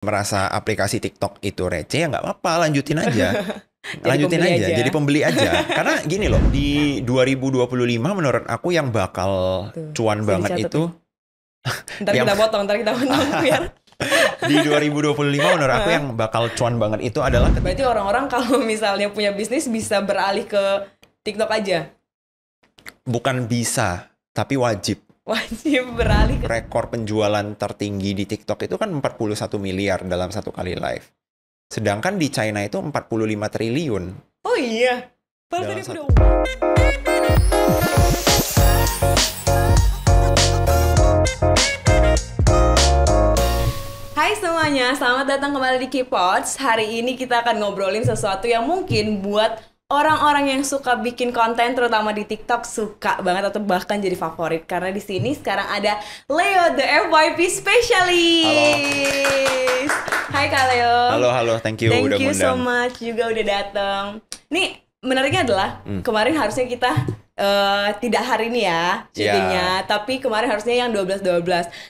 merasa aplikasi TikTok itu receh, ya nggak apa-apa, lanjutin aja. Lanjutin pembeli aja, aja. jadi pembeli aja. Karena gini loh, di 2025 menurut aku yang bakal Tuh, cuan bisa banget dicatat itu Ntar yang kita potong biar. di 2025 menurut aku yang bakal cuan banget itu adalah Berarti orang-orang kalau misalnya punya bisnis bisa beralih ke TikTok aja. bukan bisa, tapi wajib. Wajib beralih ke. Rekor penjualan tertinggi di TikTok itu kan 41 miliar dalam satu kali live. Sedangkan di China itu 45 triliun. Oh iya. Dalam Padahal tadi satu- udah. Hai semuanya, selamat datang kembali di K-Pods. Hari ini kita akan ngobrolin sesuatu yang mungkin buat orang-orang yang suka bikin konten, terutama di TikTok, suka banget atau bahkan jadi favorit. Karena di sini sekarang ada Leo, the FYP Specialist. Hai Kak Leo. Halo, thank you udah Thank you so ngundang. much juga udah datang. Nih, menariknya adalah kemarin harusnya kita tidak hari ini ya syutingnya, tapi kemarin harusnya yang 12-12.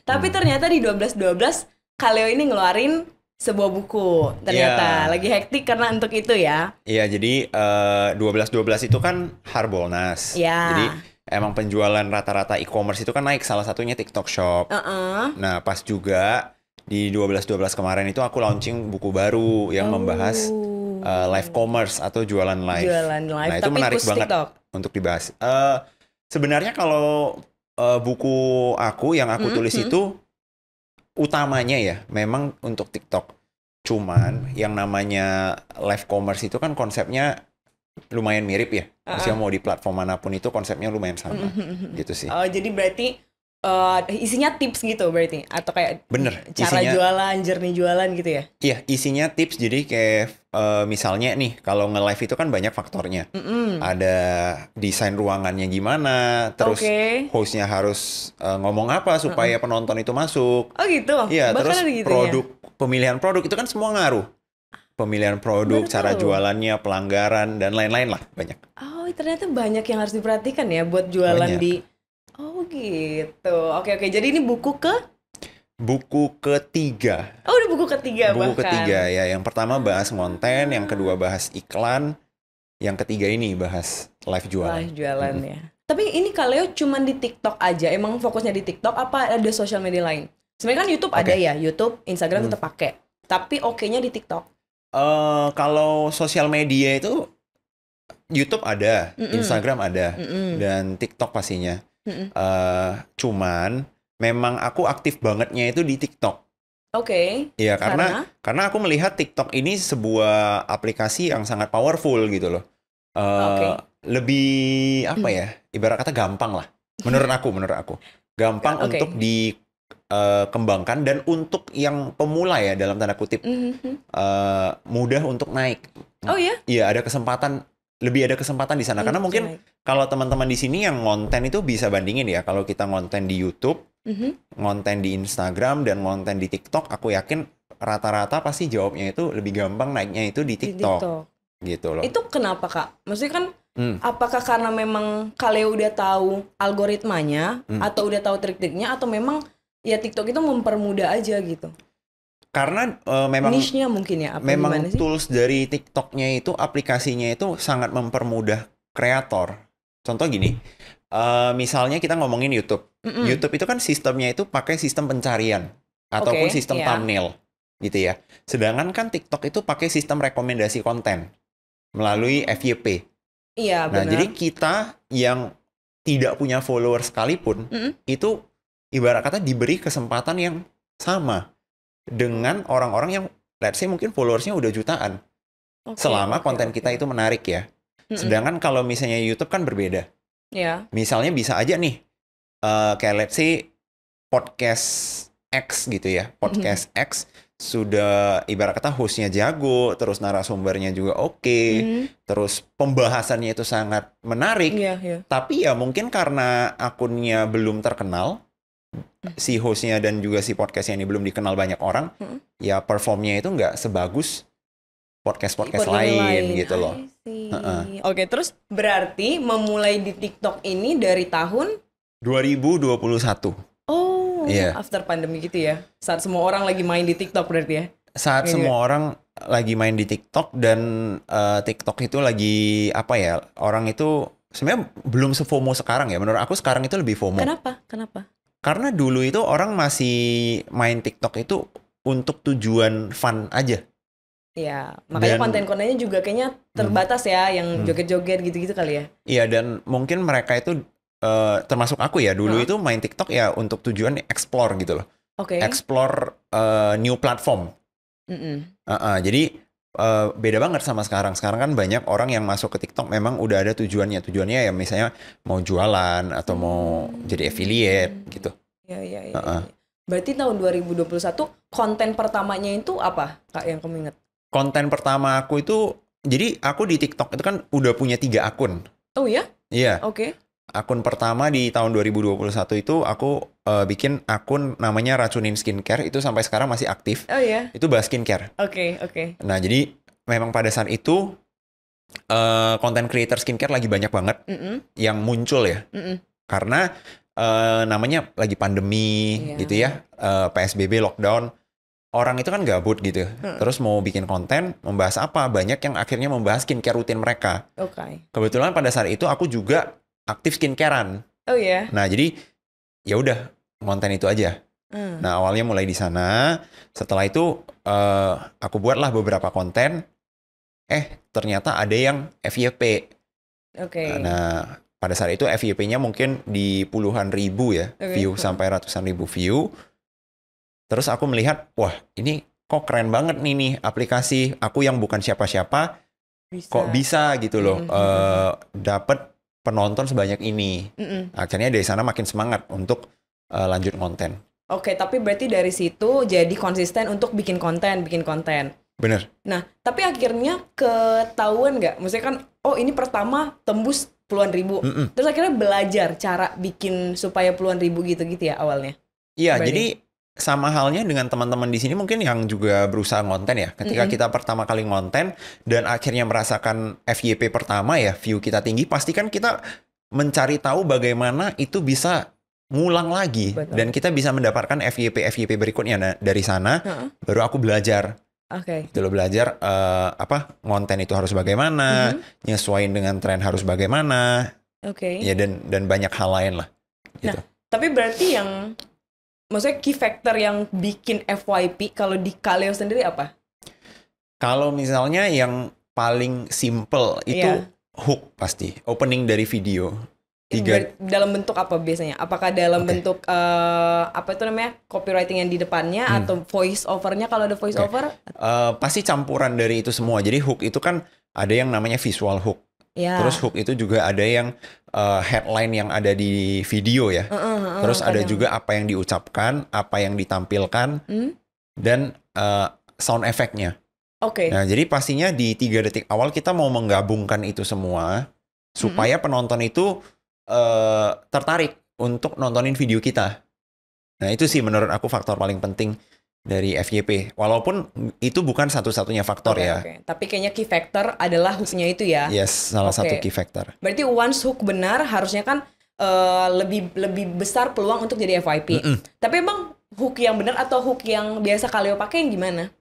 Tapi ternyata di 12-12 Kaleo ini ngeluarin sebuah buku. Ternyata lagi hektik karena untuk itu ya. Iya, jadi 12-12 itu kan Harbolnas. Iya. Jadi emang penjualan rata-rata e-commerce itu kan naik, salah satunya TikTok Shop. Nah, pas juga di 12-12 kemarin itu aku launching buku baru yang membahas live commerce atau jualan live. Jualan live, Nah, itu tapi menarik khusus banget TikTok. untuk dibahas. Sebenarnya kalau buku aku yang aku tulis itu utamanya ya memang untuk TikTok. Cuman yang namanya live commerce itu kan konsepnya lumayan mirip ya. Maksudnya mau di platform manapun itu konsepnya lumayan sama. Gitu sih. Oh, jadi berarti isinya tips gitu berarti atau kayak Bener, cara isinya- jualan, journey jualan gitu ya? Iya, isinya tips. Jadi kayak misalnya nih, kalau nge-live itu kan banyak faktornya. Ada desain ruangannya gimana, terus Oke. hostnya harus ngomong apa supaya penonton itu masuk. Oh gitu. Iya, Bahkan terus ada gitunya. produk, pemilihan produk itu kan semua ngaruh. Pemilihan produk, Baru cara tahu. jualannya, pelanggaran, dan lain-lain lah, banyak. Oh, ternyata banyak yang harus diperhatikan ya buat jualan Banyak. di. Oh gitu. Oke. Jadi ini buku ke. Buku ketiga. Oh, udah buku ketiga Buku bahkan. ketiga ya. Yang pertama bahas konten, yang kedua bahas iklan, yang ketiga ini bahas live jualan. Live jualan ya. Tapi ini Kaleo cuman di TikTok aja. Emang fokusnya di TikTok apa ada sosial media lain? Sebenarnya kan YouTube ada ya, YouTube, Instagram tetap pakai. Tapi oke-nya di TikTok. Kalau sosial media itu YouTube ada, Instagram ada, dan TikTok pastinya. Cuman memang aku aktif bangetnya itu di TikTok. Oke. Iya, karena aku melihat TikTok ini sebuah aplikasi yang sangat powerful gitu loh. Lebih apa ya? Ibarat kata gampang lah. Menurut aku. Gampang untuk dikembangkan dan untuk yang pemula ya dalam tanda kutip mudah untuk naik. Oh ya? Iya, lebih ada kesempatan di sana. Karena mungkin kalau teman-teman di sini yang ngonten itu bisa bandingin ya. Kalau kita ngonten di YouTube, ngonten di Instagram, dan ngonten di TikTok, aku yakin rata-rata pasti jawabnya itu lebih gampang naiknya itu di TikTok. Gitu loh. Itu kenapa Kak? Maksudnya kan apakah karena memang Kaleo udah tahu algoritmanya atau udah tahu trik-triknya atau memang ya TikTok itu mempermudah aja gitu? Karena memang niche-nya mungkin ya apa memang gimana sih? tools dari TikToknya itu, aplikasinya itu sangat mempermudah kreator. Contoh gini, misalnya kita ngomongin YouTube. YouTube itu kan sistemnya itu pakai sistem pencarian ataupun sistem thumbnail gitu ya. Sedangkan kan TikTok itu pakai sistem rekomendasi konten melalui FYP. Iya, Nah, benar. jadi kita yang tidak punya follower sekalipun itu ibarat kata diberi kesempatan yang sama dengan orang-orang yang let's say mungkin followersnya udah jutaan. Selama konten kita itu menarik ya. Sedangkan kalau misalnya YouTube kan berbeda. Iya. Misalnya bisa aja nih kayak let's say podcast X gitu ya. Podcast X sudah ibarat kata hostnya jago, terus narasumbernya juga oke, terus pembahasannya itu sangat menarik. Iya. Tapi ya mungkin karena akunnya belum terkenal, si hostnya dan juga si podcastnya ini belum dikenal banyak orang, ya performnya itu nggak sebagus podcast lain gitu loh. Oke, terus berarti memulai di TikTok ini dari tahun 2021. Oh, Iya. after pandemi gitu ya. Saat semua orang lagi main di TikTok berarti ya. saat Iya. semua orang lagi main di TikTok dan TikTok itu lagi apa ya, orang itu sebenarnya belum se-FOMO sekarang ya. Menurut aku sekarang itu lebih FOMO. Kenapa? Karena dulu itu orang masih main TikTok itu untuk tujuan fun aja. Ya, makanya Dan konten-kontennya juga kayaknya terbatas ya, yang joget-joget gitu-gitu kali ya. iya, dan mungkin mereka itu termasuk aku ya, dulu itu main TikTok ya untuk tujuan explore gitu loh. Oke. Explore new platform. Jadi beda banget sama sekarang. Sekarang kan banyak orang yang masuk ke TikTok memang udah ada tujuannya. Tujuannya ya misalnya mau jualan atau mau jadi affiliate gitu. Iya. Berarti tahun 2021 konten pertamanya itu apa, Kak, yang kamu ingat? Konten pertama aku itu, jadi aku di TikTok itu kan udah punya 3 akun. Oh ya? Iya. Oke. Akun pertama di tahun 2021 itu aku bikin akun namanya Racunin Skincare, itu sampai sekarang masih aktif. Oh ya? Itu bahas skincare. Oke. Nah, jadi memang pada saat itu konten creator skincare lagi banyak banget yang muncul ya. Karena namanya lagi pandemi gitu ya, PSBB, lockdown. Orang itu kan gabut gitu. Terus mau bikin konten, membahas apa? Banyak yang akhirnya membahas skincare rutin mereka. Oke. Kebetulan pada saat itu aku juga aktif skincarean. Oh ya? Nah, jadi ya udah konten itu aja. Nah, awalnya mulai di sana. Setelah itu aku buatlah beberapa konten. Ternyata ada yang FYP. Oke. Nah, pada saat itu FYP-nya mungkin di puluhan ribu ya, view sampai ratusan ribu view. Terus aku melihat, wah ini kok keren banget nih aplikasi. Aku yang bukan siapa-siapa, kok bisa gitu loh, dapat penonton sebanyak ini. Akhirnya dari sana makin semangat untuk lanjut konten. Oke, tapi berarti dari situ jadi konsisten untuk bikin konten. Bener. Nah, tapi akhirnya ketahuan nggak? Maksudnya kan, oh ini pertama tembus puluhan ribu. Terus akhirnya belajar cara bikin supaya puluhan ribu gitu-gitu ya awalnya? Iya, jadi sama halnya dengan teman-teman di sini mungkin yang juga berusaha ngonten ya. Ketika kita pertama kali ngonten dan akhirnya merasakan FYP pertama ya, view kita tinggi, pasti kan kita mencari tahu bagaimana itu bisa ngulang lagi. Betul. Dan kita bisa mendapatkan FYP berikutnya. Nah, dari sana baru aku belajar. Oke. Itu lo belajar ngonten itu harus bagaimana, nyesuaiin dengan tren harus bagaimana. Oke. Ya, dan banyak hal lain lah. Gitu. Nah, tapi berarti yang maksudnya key factor yang bikin FYP kalau di Kaleo sendiri apa? Kalau misalnya yang paling simple itu hook pasti, opening dari video. Dalam bentuk apa biasanya? Apakah dalam bentuk apa itu namanya, copywriting yang di depannya atau voice overnya kalau ada voice over? Pasti campuran dari itu semua. Jadi hook itu kan ada yang namanya visual hook. Terus hook itu juga ada yang headline yang ada di video ya. Terus ada juga apa yang diucapkan, apa yang ditampilkan, dan sound effect-nya. Oke. Nah, jadi pastinya di 3 detik awal kita mau menggabungkan itu semua supaya penonton itu tertarik untuk nontonin video kita. Nah, itu sih menurut aku faktor paling penting dari FYP. Walaupun itu bukan satu-satunya faktor ya. Tapi kayaknya key factor adalah hook-nya itu ya. Yes, salah satu key factor. Berarti once hook benar, harusnya kan lebih besar peluang untuk jadi FYP. Tapi emang hook yang benar atau hook yang biasa Kaleo pakai yang gimana?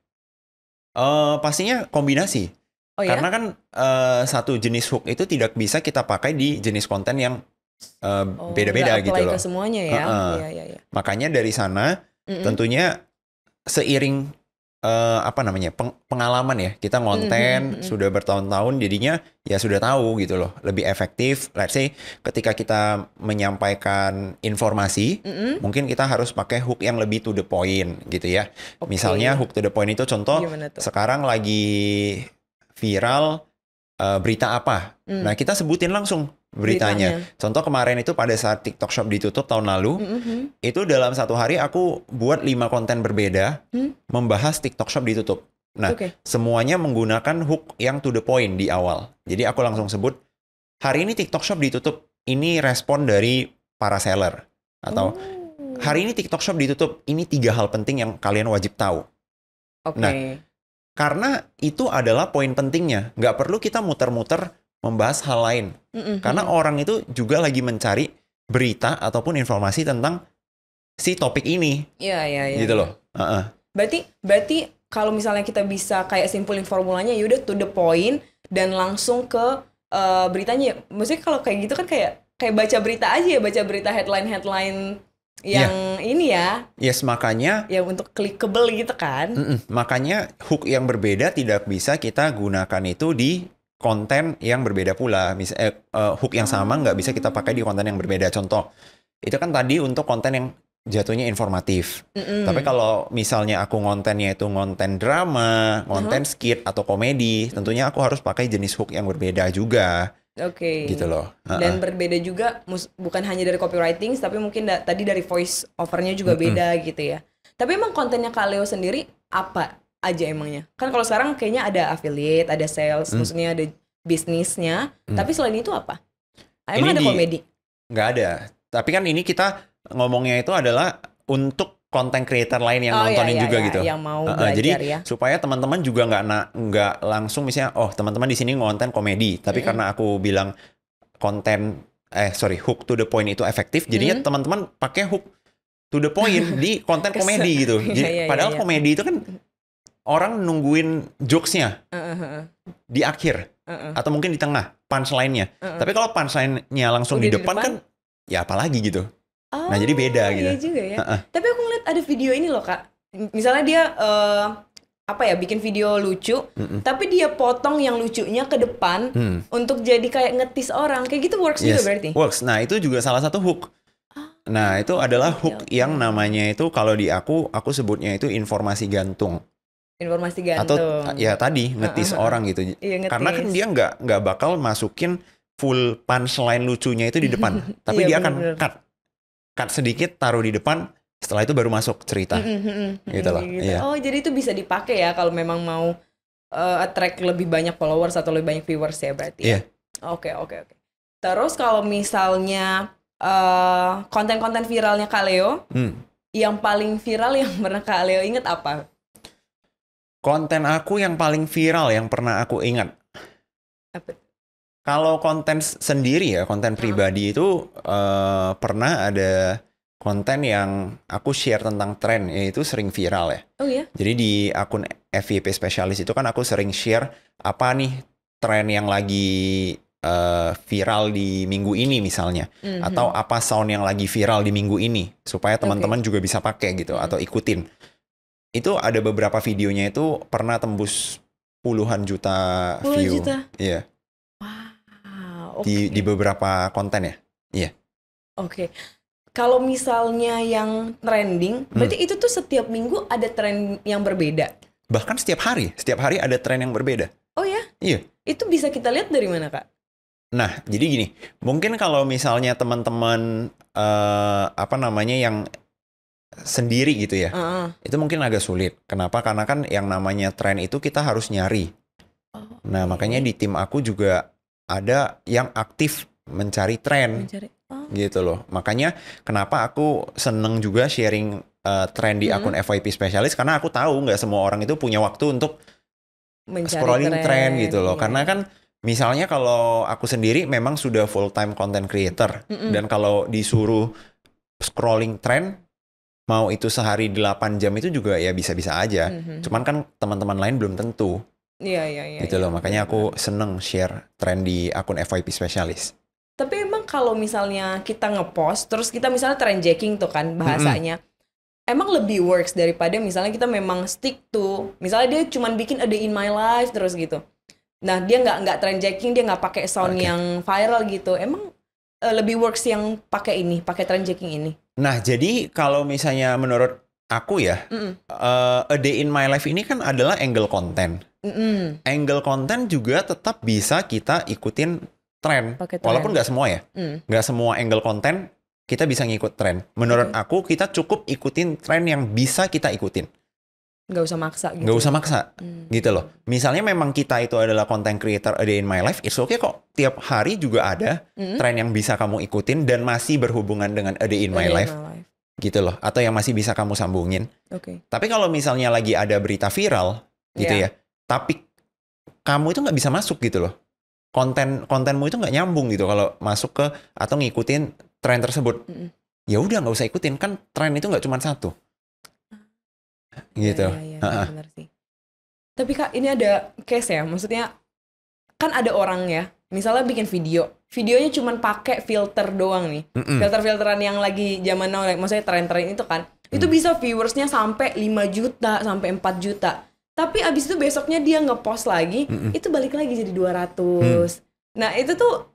Pastinya kombinasi. Karena kan satu jenis hook itu tidak bisa kita pakai di jenis konten yang beda-beda gitu loh. Ke semuanya ya. Iya. Makanya dari sana tentunya seiring pengalaman ya, kita ngonten sudah bertahun-tahun, jadinya ya sudah tahu gitu loh, lebih efektif. Let's say ketika kita menyampaikan informasi, mungkin kita harus pakai hook yang lebih to the point gitu ya. Misalnya hook to the point itu contoh sekarang lagi viral berita apa. Nah, kita sebutin langsung beritanya. Contoh kemarin itu pada saat TikTok Shop ditutup tahun lalu, itu dalam 1 hari aku buat 5 konten berbeda membahas TikTok Shop ditutup. Nah, semuanya menggunakan hook yang to the point di awal. Jadi aku langsung sebut, hari ini TikTok Shop ditutup, ini respon dari para seller. Atau hari ini TikTok Shop ditutup, ini 3 hal penting yang kalian wajib tahu. Nah, karena itu adalah poin pentingnya. Nggak perlu kita muter-muter membahas hal lain. Karena orang itu juga lagi mencari berita ataupun informasi tentang si topik ini. Iya. Gitu loh. Berarti kalau misalnya kita bisa kayak simpulin formulanya, yaudah to the point dan langsung ke beritanya. Maksudnya kalau kayak gitu kan kayak baca berita aja ya, baca berita headline yang ini ya. Yes, makanya ya untuk clickable gitu kan. Makanya hook yang berbeda tidak bisa kita gunakan itu di konten yang berbeda pula. Hook yang sama nggak bisa kita pakai di konten yang berbeda. Contoh, itu kan tadi untuk konten yang jatuhnya informatif. Tapi kalau misalnya aku ngontennya itu ngonten drama, ngonten skit atau komedi, tentunya aku harus pakai jenis hook yang berbeda juga. Oke. Gitu loh. Dan berbeda juga, bukan hanya dari copywriting, tapi mungkin tadi dari voice overnya juga beda gitu ya. Tapi emang kontennya Kak Leo sendiri apa aja emangnya? Kan kalau sekarang kayaknya ada affiliate, ada sales, maksudnya ada bisnisnya. Tapi selain itu apa? Emang ada komedi? Nggak ada. Tapi kan ini kita ngomongnya itu adalah untuk content creator lain yang nontonin juga gitu. Yang mau belajar jadi, ya. supaya teman-teman juga nggak langsung misalnya, oh teman-teman di sini ngonten komedi, tapi karena aku bilang hook to the point itu efektif, jadinya teman-teman pakai hook to the point di konten komedi gitu. Jadi, padahal komedi itu kan orang nungguin jokes-nya di akhir atau mungkin di tengah punchline-nya. Tapi kalau punchline-nya langsung di depan kan, ya apalagi gitu. Nah jadi beda gitu. Iya juga ya. Tapi aku ngeliat ada video ini loh Kak. Misalnya dia bikin video lucu, tapi dia potong yang lucunya ke depan untuk jadi kayak ngetis orang. Kayak gitu works juga berarti? Works. Nah itu juga salah satu hook. Nah itu adalah hook yang namanya itu kalau di aku sebutnya itu informasi gantung. Informasi gantung. Atau ya tadi ngetis orang gitu. Iya, karena kan dia nggak bakal masukin full punchline lucunya itu di depan. Tapi dia akan cut sedikit, taruh di depan, setelah itu baru masuk cerita. Gitu loh. Iya. Oh, jadi itu bisa dipakai ya kalau memang mau attract lebih banyak followers atau lebih banyak viewers ya berarti. Iya. Oke. Terus kalau misalnya konten-konten viralnya Kak Leo, yang paling viral yang pernah Kak Leo inget apa? Konten aku yang paling viral yang pernah aku ingat. Apa? Kalau konten sendiri ya, konten pribadi itu pernah ada konten yang aku share tentang tren, yaitu sering viral ya. Oh iya? Jadi di akun FYP Specialist itu kan aku sering share apa nih tren yang lagi viral di minggu ini misalnya. Atau apa sound yang lagi viral di minggu ini. Supaya teman-teman juga bisa pakai gitu atau ikutin. Itu ada beberapa videonya itu pernah tembus puluhan juta view. Iya. Di beberapa konten ya. Iya. Oke. Kalau misalnya yang trending, berarti itu tuh setiap minggu ada tren yang berbeda? Bahkan setiap hari ada tren yang berbeda. Oh ya? Iya. Itu bisa kita lihat dari mana, Kak? Nah, jadi gini, mungkin kalau misalnya teman-teman yang sendiri gitu ya, itu mungkin agak sulit. Kenapa? Karena kan yang namanya tren itu kita harus nyari. Nah, makanya di tim aku juga ada yang aktif mencari tren, gitu loh. Makanya kenapa aku seneng juga sharing tren di akun FYP Specialist, karena aku tahu nggak semua orang itu punya waktu untuk scrolling tren gitu loh. Karena kan misalnya kalau aku sendiri memang sudah full time content creator, dan kalau disuruh scrolling tren, mau itu sehari 8 jam itu juga ya bisa-bisa aja. Cuman kan teman-teman lain belum tentu. Iya. Gitu loh, makanya aku seneng share tren di akun FYP Specialist. Tapi emang kalau misalnya kita ngepost, terus kita misalnya trendjacking tuh kan bahasanya, emang lebih works daripada misalnya kita memang stick to, misalnya dia cuman bikin a day in my life terus gitu. Nah dia nggak trendjacking, dia nggak pakai sound yang viral gitu. Emang lebih works yang pakai trendjacking ini? Nah jadi kalau misalnya menurut aku ya, a day in my life ini kan adalah angle konten. Angle konten juga tetap bisa kita ikutin tren. Walaupun nggak semua ya. Nggak semua angle konten kita bisa ngikut tren. Menurut aku kita cukup ikutin tren yang bisa kita ikutin. Nggak usah maksa gitu. Nggak usah maksa. Gitu loh. Misalnya memang kita itu adalah content creator a day in my life, it's okay kok. Tiap hari juga ada tren yang bisa kamu ikutin dan masih berhubungan dengan a day in my life. Gitu loh. Atau yang masih bisa kamu sambungin. Tapi kalau misalnya lagi ada berita viral gitu ya, tapi kamu itu nggak bisa masuk gitu loh. Kontenmu itu nggak nyambung gitu kalau masuk ke atau ngikutin tren tersebut. Ya udah nggak usah ikutin, kan tren itu nggak cuma satu. Gitu. Benar sih. Tapi Kak, ini ada case ya, maksudnya kan ada orang ya, misalnya bikin videonya cuman pakai filter doang nih, filter-filteran yang lagi zaman now, maksudnya tren-tren itu kan, itu bisa viewersnya sampai 5 juta, sampai 4 juta. Tapi abis itu besoknya dia ngepost lagi, itu balik lagi jadi 200. Nah itu tuh,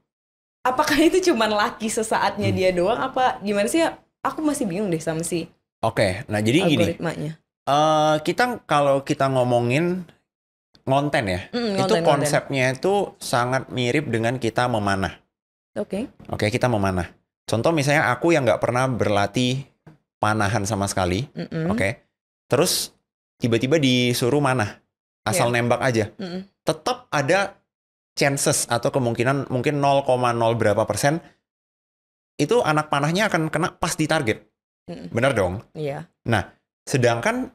apakah itu cuman laki sesaatnya dia doang, apa gimana sih ya? Aku masih bingung deh sama si Oke, nah jadi gini, algoritmanya. kalau kita ngomongin konten ya, itu konsepnya itu sangat mirip dengan kita memanah. Oke, kita memanah. Contoh misalnya aku yang nggak pernah berlatih panahan sama sekali, terus tiba-tiba disuruh manah, asal nembak aja, tetap ada chances atau kemungkinan mungkin 0,0 berapa persen itu anak panahnya akan kena pas di target. Benar dong? Iya. Nah, sedangkan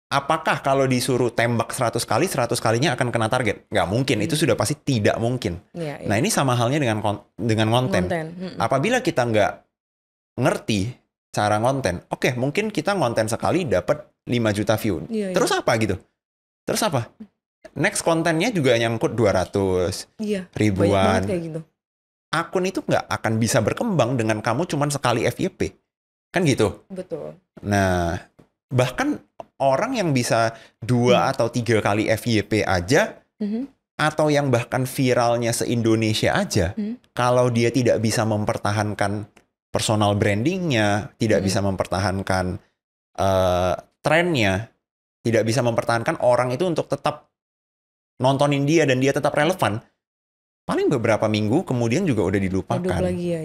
apakah kalau disuruh tembak 100 kali, 100 kalinya akan kena target? Nggak mungkin, itu sudah pasti tidak mungkin. Iya. Nah, ini sama halnya dengan konten. Apabila kita nggak ngerti cara konten, mungkin kita konten sekali dapat 5 juta view. Terus apa gitu? Terus apa? Next kontennya juga nyangkut 200, ribuan. Banyak banget kayak gitu. Akun itu nggak akan bisa berkembang dengan kamu cuman sekali FYP. Kan gitu? Betul. Nah, bahkan orang yang bisa 2 atau 3 kali FYP aja, atau yang bahkan viralnya se-Indonesia aja, kalau dia tidak bisa mempertahankan personal brandingnya, tidak bisa mempertahankan trennya, tidak bisa mempertahankan orang itu untuk tetap nontonin dia dan dia tetap relevan, paling beberapa minggu kemudian juga udah dilupakan. Hidup lagi ya.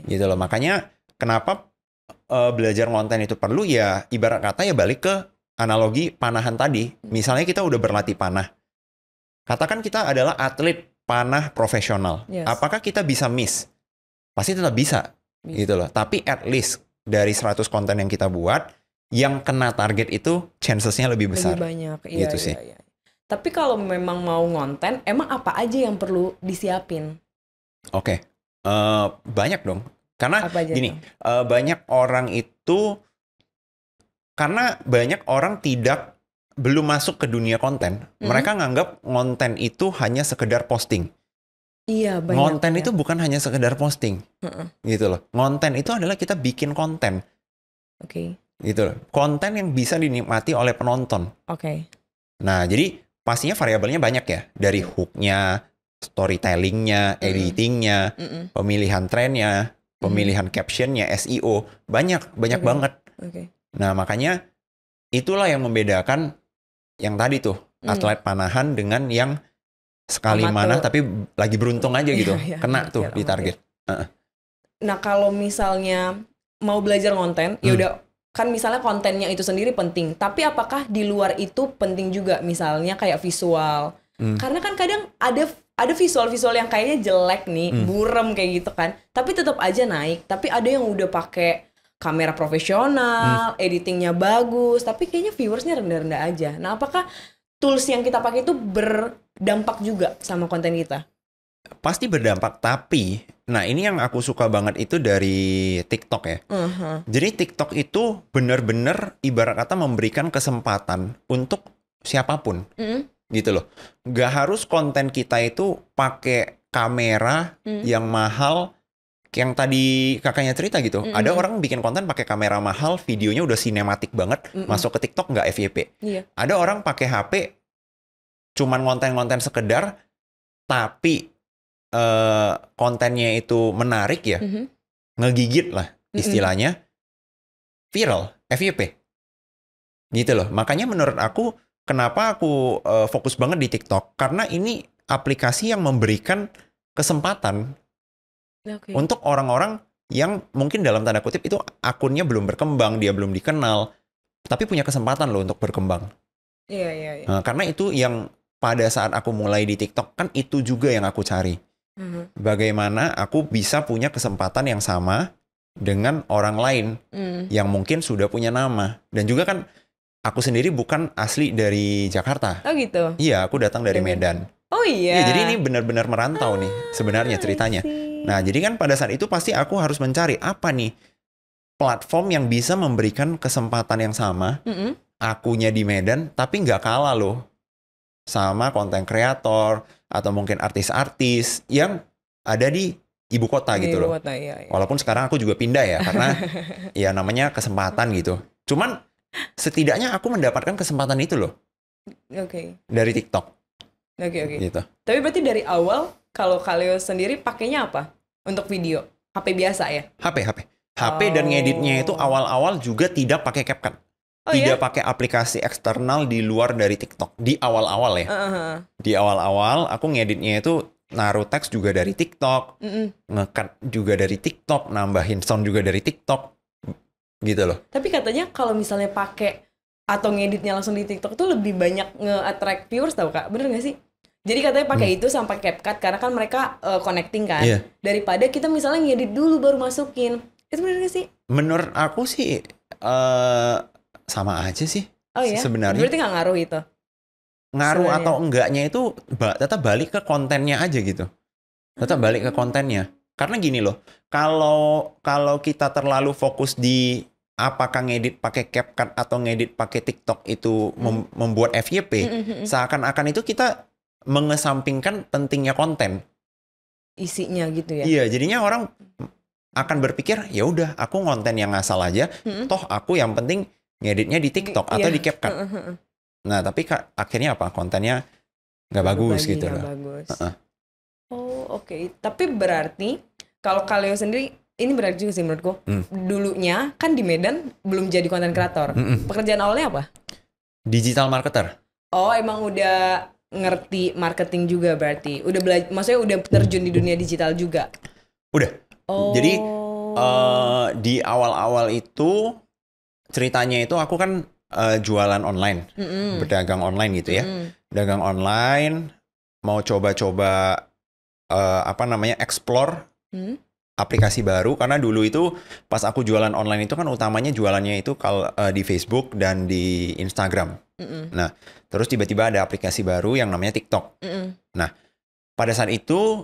Gitu loh, makanya kenapa belajar konten itu perlu ya, ibarat kata ya balik ke analogi panahan tadi. Misalnya kita udah berlatih panah. Katakan kita adalah atlet panah profesional. Apakah kita bisa miss? Pasti tetap bisa. Gitu loh. Tapi at least dari 100 konten yang kita buat, yang kena target itu chancesnya lebih besar. Lebih banyak. Gitu sih. Iya. Tapi kalau memang mau ngonten, emang apa aja yang perlu disiapin? Banyak dong. Karena gini, banyak orang itu, karena banyak orang belum masuk ke dunia konten, mereka nganggap konten itu hanya sekedar posting. Iya, banyak. Konten itu bukan hanya sekedar posting, gitu loh. Konten itu adalah kita bikin konten, gitu loh. Konten yang bisa dinikmati oleh penonton. Nah, jadi pastinya variabelnya banyak ya, dari hooknya, storytellingnya, editingnya, pemilihan trennya, pemilihan captionnya, SEO, banyak banget. Nah, makanya itulah yang membedakan yang tadi tuh, atlet panahan dengan yang sekali manah tapi lagi beruntung aja gitu, kena tuh di target. Nah, kalau misalnya mau belajar konten, ya udah, kan misalnya kontennya itu sendiri penting, tapi apakah di luar itu penting juga, misalnya kayak visual? Karena kan kadang ada visual-visual yang kayaknya jelek nih, burem kayak gitu kan, tapi tetap aja naik. Tapi ada yang udah pakai kamera profesional, editingnya bagus, tapi kayaknya viewersnya rendah-rendah aja. Nah, apakah tools yang kita pakai itu berdampak juga sama konten kita? Pasti berdampak, tapi nah ini yang aku suka banget itu dari TikTok ya. Jadi TikTok itu benar-benar ibarat kata memberikan kesempatan untuk siapapun. Gitu loh. Gak harus konten kita itu pakai kamera yang mahal, yang tadi kakaknya cerita gitu. Ada orang bikin konten pakai kamera mahal, videonya udah sinematik banget, masuk ke TikTok nggak FYP. Ada orang pakai HP, cuman konten-konten sekedar, tapi kontennya itu menarik ya, ngegigit lah istilahnya, viral, FYP. Gitu loh. Makanya menurut aku, kenapa aku fokus banget di TikTok? Karena ini aplikasi yang memberikan kesempatan untuk orang-orang yang mungkin dalam tanda kutip itu akunnya belum berkembang, dia belum dikenal, tapi punya kesempatan loh untuk berkembang. Iya. Nah, karena itu yang pada saat aku mulai di TikTok, kan itu juga yang aku cari. Bagaimana aku bisa punya kesempatan yang sama dengan orang lain yang mungkin sudah punya nama. Dan juga kan aku sendiri bukan asli dari Jakarta. Oh gitu? Iya, aku datang dari Medan. Oh iya? Ya, jadi ini benar-benar merantau nih sebenarnya ceritanya. Nah, jadi kan pada saat itu pasti aku harus mencari apa nih platform yang bisa memberikan kesempatan yang sama. Akunya di Medan, tapi nggak kalah loh sama konten kreator atau mungkin artis-artis yang ada di ibu kota gitu loh. Iya. Walaupun sekarang aku juga pindah ya, karena ya namanya kesempatan gitu. Cuman setidaknya aku mendapatkan kesempatan itu loh. Oke. Dari TikTok. Oke. Gitu. Tapi berarti dari awal kalau Kaleo sendiri pakainya apa untuk video? HP biasa ya? HP dan ngeditnya itu awal-awal juga tidak pakai CapCut. Tidak pakai aplikasi eksternal di luar dari TikTok. Di awal-awal ya. Di awal-awal aku ngeditnya itu naruh teks juga dari TikTok, nge-cut juga dari TikTok, nambahin sound juga dari TikTok, gitu loh. Tapi katanya kalau misalnya pakai atau ngeditnya langsung di TikTok tuh lebih banyak nge-attract viewers tau Kak, bener gak sih? Jadi katanya pakai itu sampai CapCut karena kan mereka connecting kan, daripada kita misalnya ngedit dulu baru masukin. Itu bener gak sih? Menurut aku sih sama aja sih. Oh ya? Sebenarnya. Berarti nggak ngaruh itu? Ngaruh atau enggaknya itu tetap balik ke kontennya aja gitu. Tetap balik ke kontennya. Karena gini loh, kalau kita terlalu fokus di apakah ngedit pakai CapCut atau ngedit pakai TikTok itu membuat FYP, seakan-akan itu kita mengesampingkan pentingnya konten. Isinya gitu ya. Iya, jadinya orang akan berpikir, ya udah aku konten yang ngasal aja, toh aku yang penting ngeditnya di TikTok atau di CapCut. Nah, tapi akhirnya apa? Kontennya nggak bagus gitu loh. Bagus. Oh, oke. Tapi berarti kalau Kaleo sendiri, ini berarti juga sih menurutku. Dulunya kan di Medan belum jadi konten kreator. Pekerjaan awalnya apa? Digital marketer. Oh, emang udah ngerti marketing juga berarti. Udah maksudnya udah terjun di dunia digital juga. Udah. Oh. Jadi di awal-awal itu ceritanya itu aku kan jualan online, berdagang online gitu ya. Dagang online, mau coba-coba explore aplikasi baru, karena dulu itu pas aku jualan online itu kan utamanya jualannya itu kalau di Facebook dan di Instagram. Nah, terus tiba-tiba ada aplikasi baru yang namanya TikTok. Nah, pada saat itu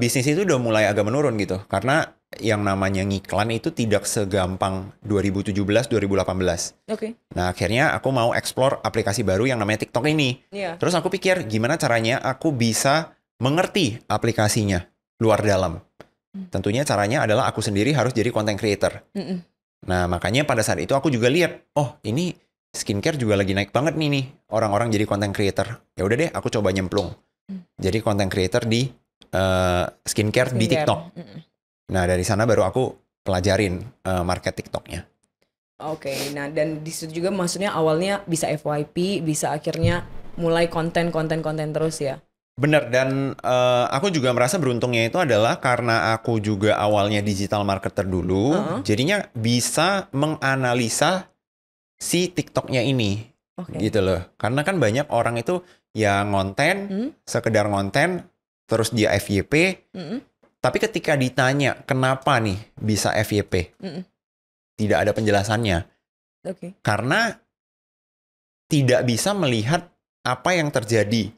bisnis itu udah mulai agak menurun gitu, karena yang namanya ngiklan itu tidak segampang 2017-2018. Oke. Nah, akhirnya aku mau explore aplikasi baru yang namanya TikTok ini. Terus aku pikir gimana caranya aku bisa mengerti aplikasinya luar dalam. Tentunya caranya adalah aku sendiri harus jadi content creator. Nah, makanya pada saat itu aku juga lihat, oh ini skincare juga lagi naik banget nih orang-orang jadi content creator. Ya udah deh, aku coba nyemplung. Jadi content creator di skincare di TikTok. Nah, dari sana baru aku pelajarin market TikToknya. Oke, nah dan di situ juga maksudnya awalnya bisa FYP, bisa akhirnya mulai konten terus ya? Bener, dan aku juga merasa beruntungnya itu adalah karena aku juga awalnya digital marketer dulu, jadinya bisa menganalisa si TikToknya ini, gitu loh. Karena kan banyak orang itu yang ngonten, sekedar ngonten, terus dia FYP, tapi ketika ditanya kenapa nih bisa FYP, tidak ada penjelasannya. Karena tidak bisa melihat apa yang terjadi.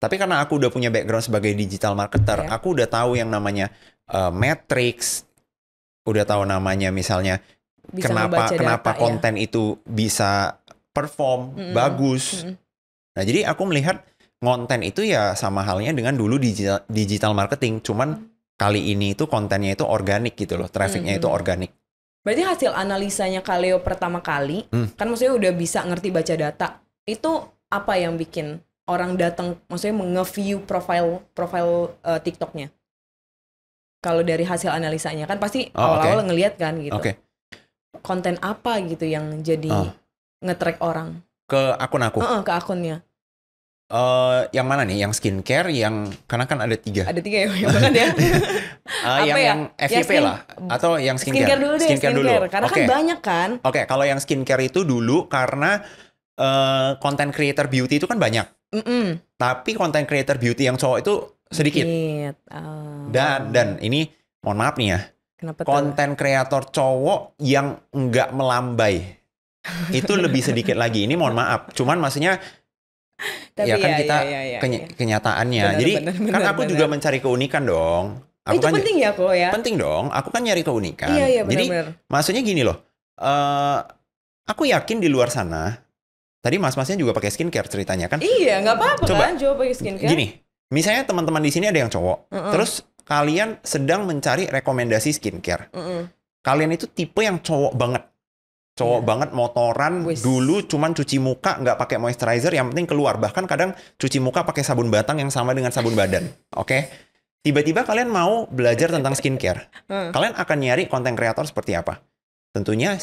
Tapi karena aku udah punya background sebagai digital marketer, aku udah tahu yang namanya metrics, udah tahu namanya misalnya bisa kenapa konten itu bisa perform bagus. Nah, jadi aku melihat konten itu ya sama halnya dengan dulu digital marketing, cuman kali ini itu kontennya itu organik gitu loh, trafficnya itu organik. Berarti hasil analisanya Kaleo pertama kali, kan maksudnya udah bisa ngerti baca data, itu apa yang bikin orang datang, maksudnya nge-view profile TikToknya? Kalau dari hasil analisanya kan pasti awal-awal ngelihat kan gitu. Konten apa gitu yang jadi nge-track orang? Ke akun aku? Ke akunnya. Yang mana nih? Yang skincare, yang karena kan ada 3. Ada 3 ya, bahkan ya. yang FYP lah, atau yang skincare. Skincare dulu. Karena kan banyak kan. Kalau yang skincare itu dulu karena content creator beauty itu kan banyak. Tapi content creator beauty yang cowok itu sedikit. Dan ini mohon maaf nih ya. Content creator cowok yang nggak melambai itu lebih sedikit lagi. Ini mohon maaf. Cuman maksudnya tapi ya kan kita kenyataannya. Jadi kan aku juga mencari keunikan dong. Itu kan penting ya kok ya. Penting dong. Aku kan nyari keunikan. Iya, jadi maksudnya gini loh. Aku yakin di luar sana Tadi mas-masnya juga pakai skincare ceritanya kan? Iya, nggak apa-apa Coba, kan coba pakai skincare. Gini, misalnya teman-teman di sini ada yang cowok, terus kalian sedang mencari rekomendasi skincare. Kalian itu tipe yang cowok banget. Banget, motoran, dulu cuman cuci muka, nggak pakai moisturizer, yang penting keluar. Bahkan kadang cuci muka pakai sabun batang yang sama dengan sabun badan. Oke? Tiba-tiba kalian mau belajar tentang skincare. Kalian akan nyari konten kreator seperti apa? Tentunya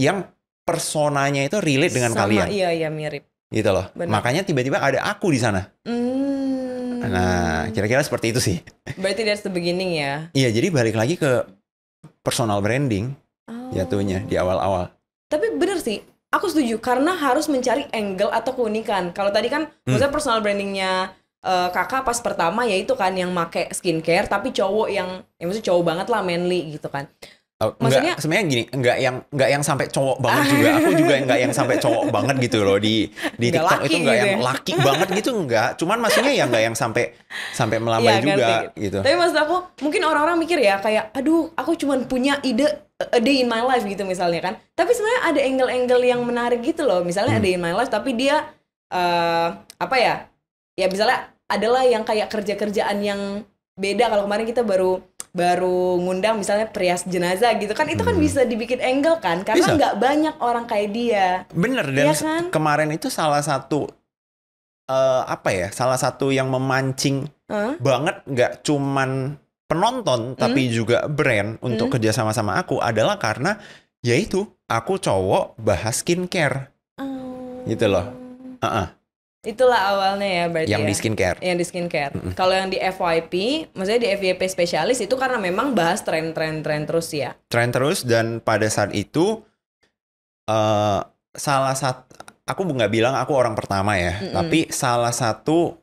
yang personanya itu relate dengan kalian. Iya, mirip. Gitu loh. Benar. Makanya tiba-tiba ada aku di sana. Nah, kira-kira seperti itu sih. Berarti that's the beginning ya? Iya, jadi balik lagi ke personal branding jatuhnya di awal-awal. Tapi bener sih, aku setuju. Karena harus mencari angle atau keunikan. Kalau tadi kan, maksudnya personal brandingnya kakak pas pertama ya itu kan yang make skincare, tapi cowok yang maksudnya cowok banget lah, manly gitu kan. Maksudnya sebenarnya gini, enggak yang sampai cowok banget juga. Aku juga enggak yang sampai cowok banget gitu loh di TikTok itu enggak yang laki banget gitu enggak. Cuman maksudnya ya enggak yang sampai melambai juga gitu. Tapi maksud aku mungkin orang-orang mikir ya kayak aduh, aku cuman punya ide a day in my life gitu misalnya kan. Tapi sebenarnya ada angle-angle yang menarik gitu loh. Misalnya a day in my life tapi dia apa ya? Ya misalnya adalah yang kayak kerja-kerjaan yang beda. Kalau kemarin kita baru ngundang misalnya perias jenazah gitu kan, itu kan bisa dibikin angle kan, karena nggak banyak orang kayak dia. Bener, dan ya kan? Kemarin itu salah satu salah satu yang memancing banget, nggak cuman penonton tapi juga brand untuk kerja sama aku adalah karena yaitu aku cowok bahas skincare gitu loh. Itulah awalnya ya berarti yang di skincare. Yang di skincare. Kalau yang di FYP, maksudnya di FYP spesialis itu karena memang bahas tren terus ya. Tren terus, dan pada saat itu salah satu, aku nggak bilang aku orang pertama ya, tapi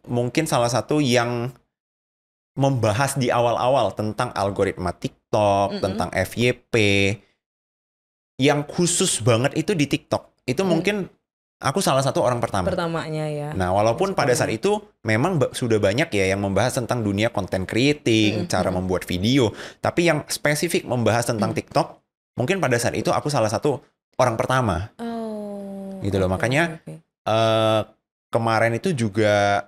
mungkin salah satu yang membahas di awal-awal tentang algoritma TikTok, tentang FYP, yang khusus banget itu di TikTok. Itu mungkin aku salah satu orang pertamanya ya. Nah, walaupun pada saat itu memang sudah banyak ya yang membahas tentang dunia content creating, cara membuat video, tapi yang spesifik membahas tentang TikTok, mungkin pada saat itu aku salah satu orang pertama. Gitu loh. Makanya kemarin itu juga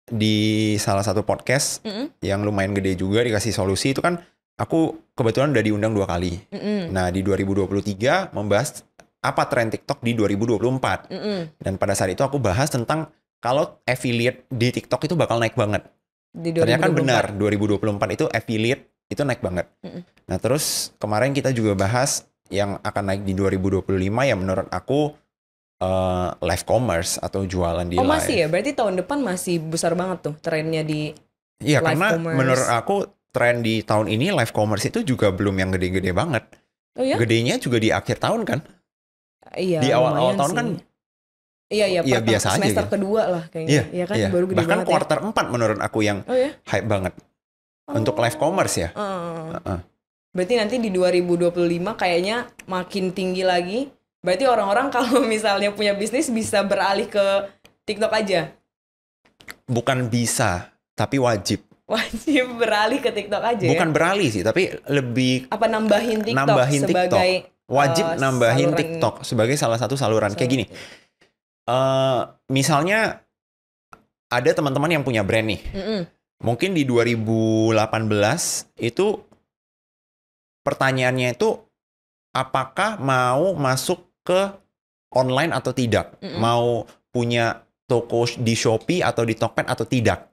di salah satu podcast yang lumayan gede juga, dikasih solusi, itu kan aku kebetulan udah diundang 2 kali. Nah, di 2023 membahas apa tren TikTok di 2024. Dan pada saat itu aku bahas tentang kalau affiliate di TikTok itu bakal naik banget. Ternyata kan benar, 2024 itu affiliate itu naik banget. Nah, terus kemarin kita juga bahas yang akan naik di 2025 ya menurut aku live commerce atau jualan di live. Masih ya? Berarti tahun depan masih besar banget tuh trennya di live karena commerce. Menurut aku tren di tahun ini live commerce itu juga belum yang gede-gede banget. Oh ya? Gedenya juga di akhir tahun kan? Iya, di awal-awal tahun kan iya biasa aja semester gitu. Kedua lah kayaknya. Iya kan baru gede bahkan banget. Bahkan kuarter 4 menurut aku yang hype banget untuk live commerce ya. Berarti nanti di 2025 kayaknya makin tinggi lagi. Berarti orang-orang kalau misalnya punya bisnis bisa beralih ke TikTok aja. Bukan bisa, tapi wajib. Wajib beralih ke TikTok aja. Bukan beralih sih, tapi lebih nambahin TikTok sebagai wajib nambahin TikTok sebagai salah satu saluran. Kayak gini, misalnya ada teman-teman yang punya brand nih, mungkin di 2018 itu pertanyaannya itu apakah mau masuk ke online atau tidak, mau punya toko di Shopee atau di Tokped atau tidak.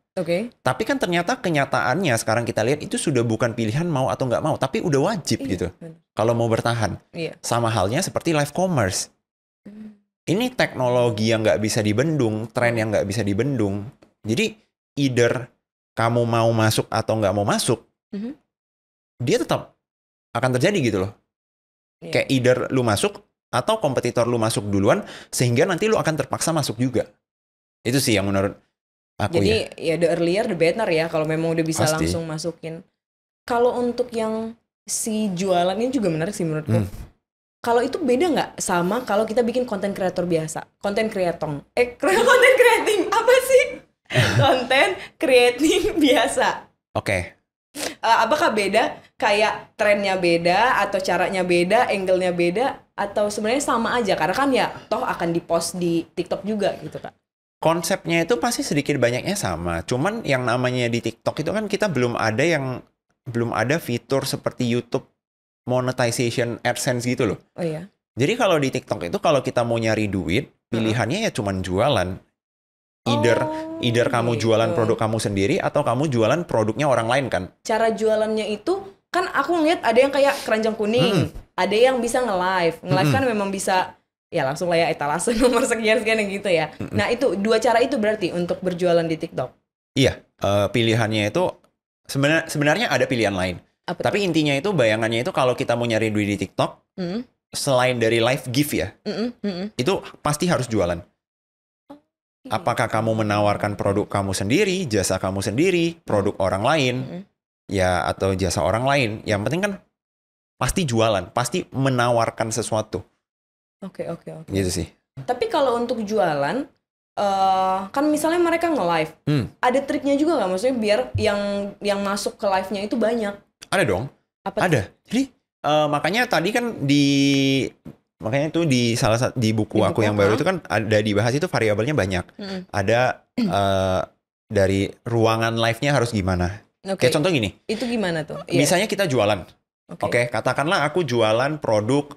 Tapi kan ternyata kenyataannya sekarang kita lihat itu sudah bukan pilihan mau atau nggak mau, tapi udah wajib gitu. Kalau mau bertahan. Sama halnya seperti live commerce. Ini teknologi yang nggak bisa dibendung, tren yang nggak bisa dibendung. Jadi either kamu mau masuk atau nggak mau masuk, dia tetap akan terjadi gitu loh. Kayak either lu masuk atau kompetitor lu masuk duluan, sehingga nanti lu akan terpaksa masuk juga. Itu sih yang menurut aku. Jadi ya the earlier the better ya kalau memang udah bisa langsung masukin. Kalau untuk yang si jualan ini juga menarik sih menurutku. Kalau itu beda nggak sama kalau kita bikin konten kreator biasa? Konten kreating apa sih? Konten creating biasa. Apakah beda? Kayak trennya beda atau caranya beda, angle-nya beda? atau sebenarnya sama aja karena kan ya toh akan dipost di TikTok juga gitu Kak. Konsepnya itu pasti sedikit banyaknya sama. Cuman yang namanya di TikTok itu kan kita belum ada fitur seperti YouTube monetization AdSense gitu loh. Oh iya. Jadi kalau di TikTok itu kalau kita mau nyari duit, pilihannya ya cuman jualan. Either kamu gitu. jualan produk kamu sendiri atau kamu jualan produknya orang lain kan. Cara jualannya itu kan aku ngeliat ada yang kayak keranjang kuning, ada yang bisa nge-live kan memang bisa ya langsung lah ya etalase nomor sekian gitu ya. Nah itu dua cara itu berarti untuk berjualan di TikTok. Iya, pilihannya itu sebenarnya ada pilihan lain. Tapi intinya itu bayangannya itu kalau kita mau nyari duit di TikTok, selain dari live gift ya, itu pasti harus jualan. Apakah kamu menawarkan produk kamu sendiri, jasa kamu sendiri, produk orang lain, ya atau jasa orang lain. Yang penting kan pasti jualan, pasti menawarkan sesuatu. Oke. Gitu sih. Tapi kalau untuk jualan, kan misalnya mereka nge-live, ada triknya juga nggak? Maksudnya biar yang masuk ke live-nya itu banyak. Ada dong. Ada. Jadi makanya tadi kan makanya itu di buku aku yang baru itu kan ada dibahas itu variabelnya banyak. Ada dari ruangan live-nya harus gimana. Kayak contoh gini. Itu gimana tuh? Misalnya kita jualan. Oke, katakanlah aku jualan produk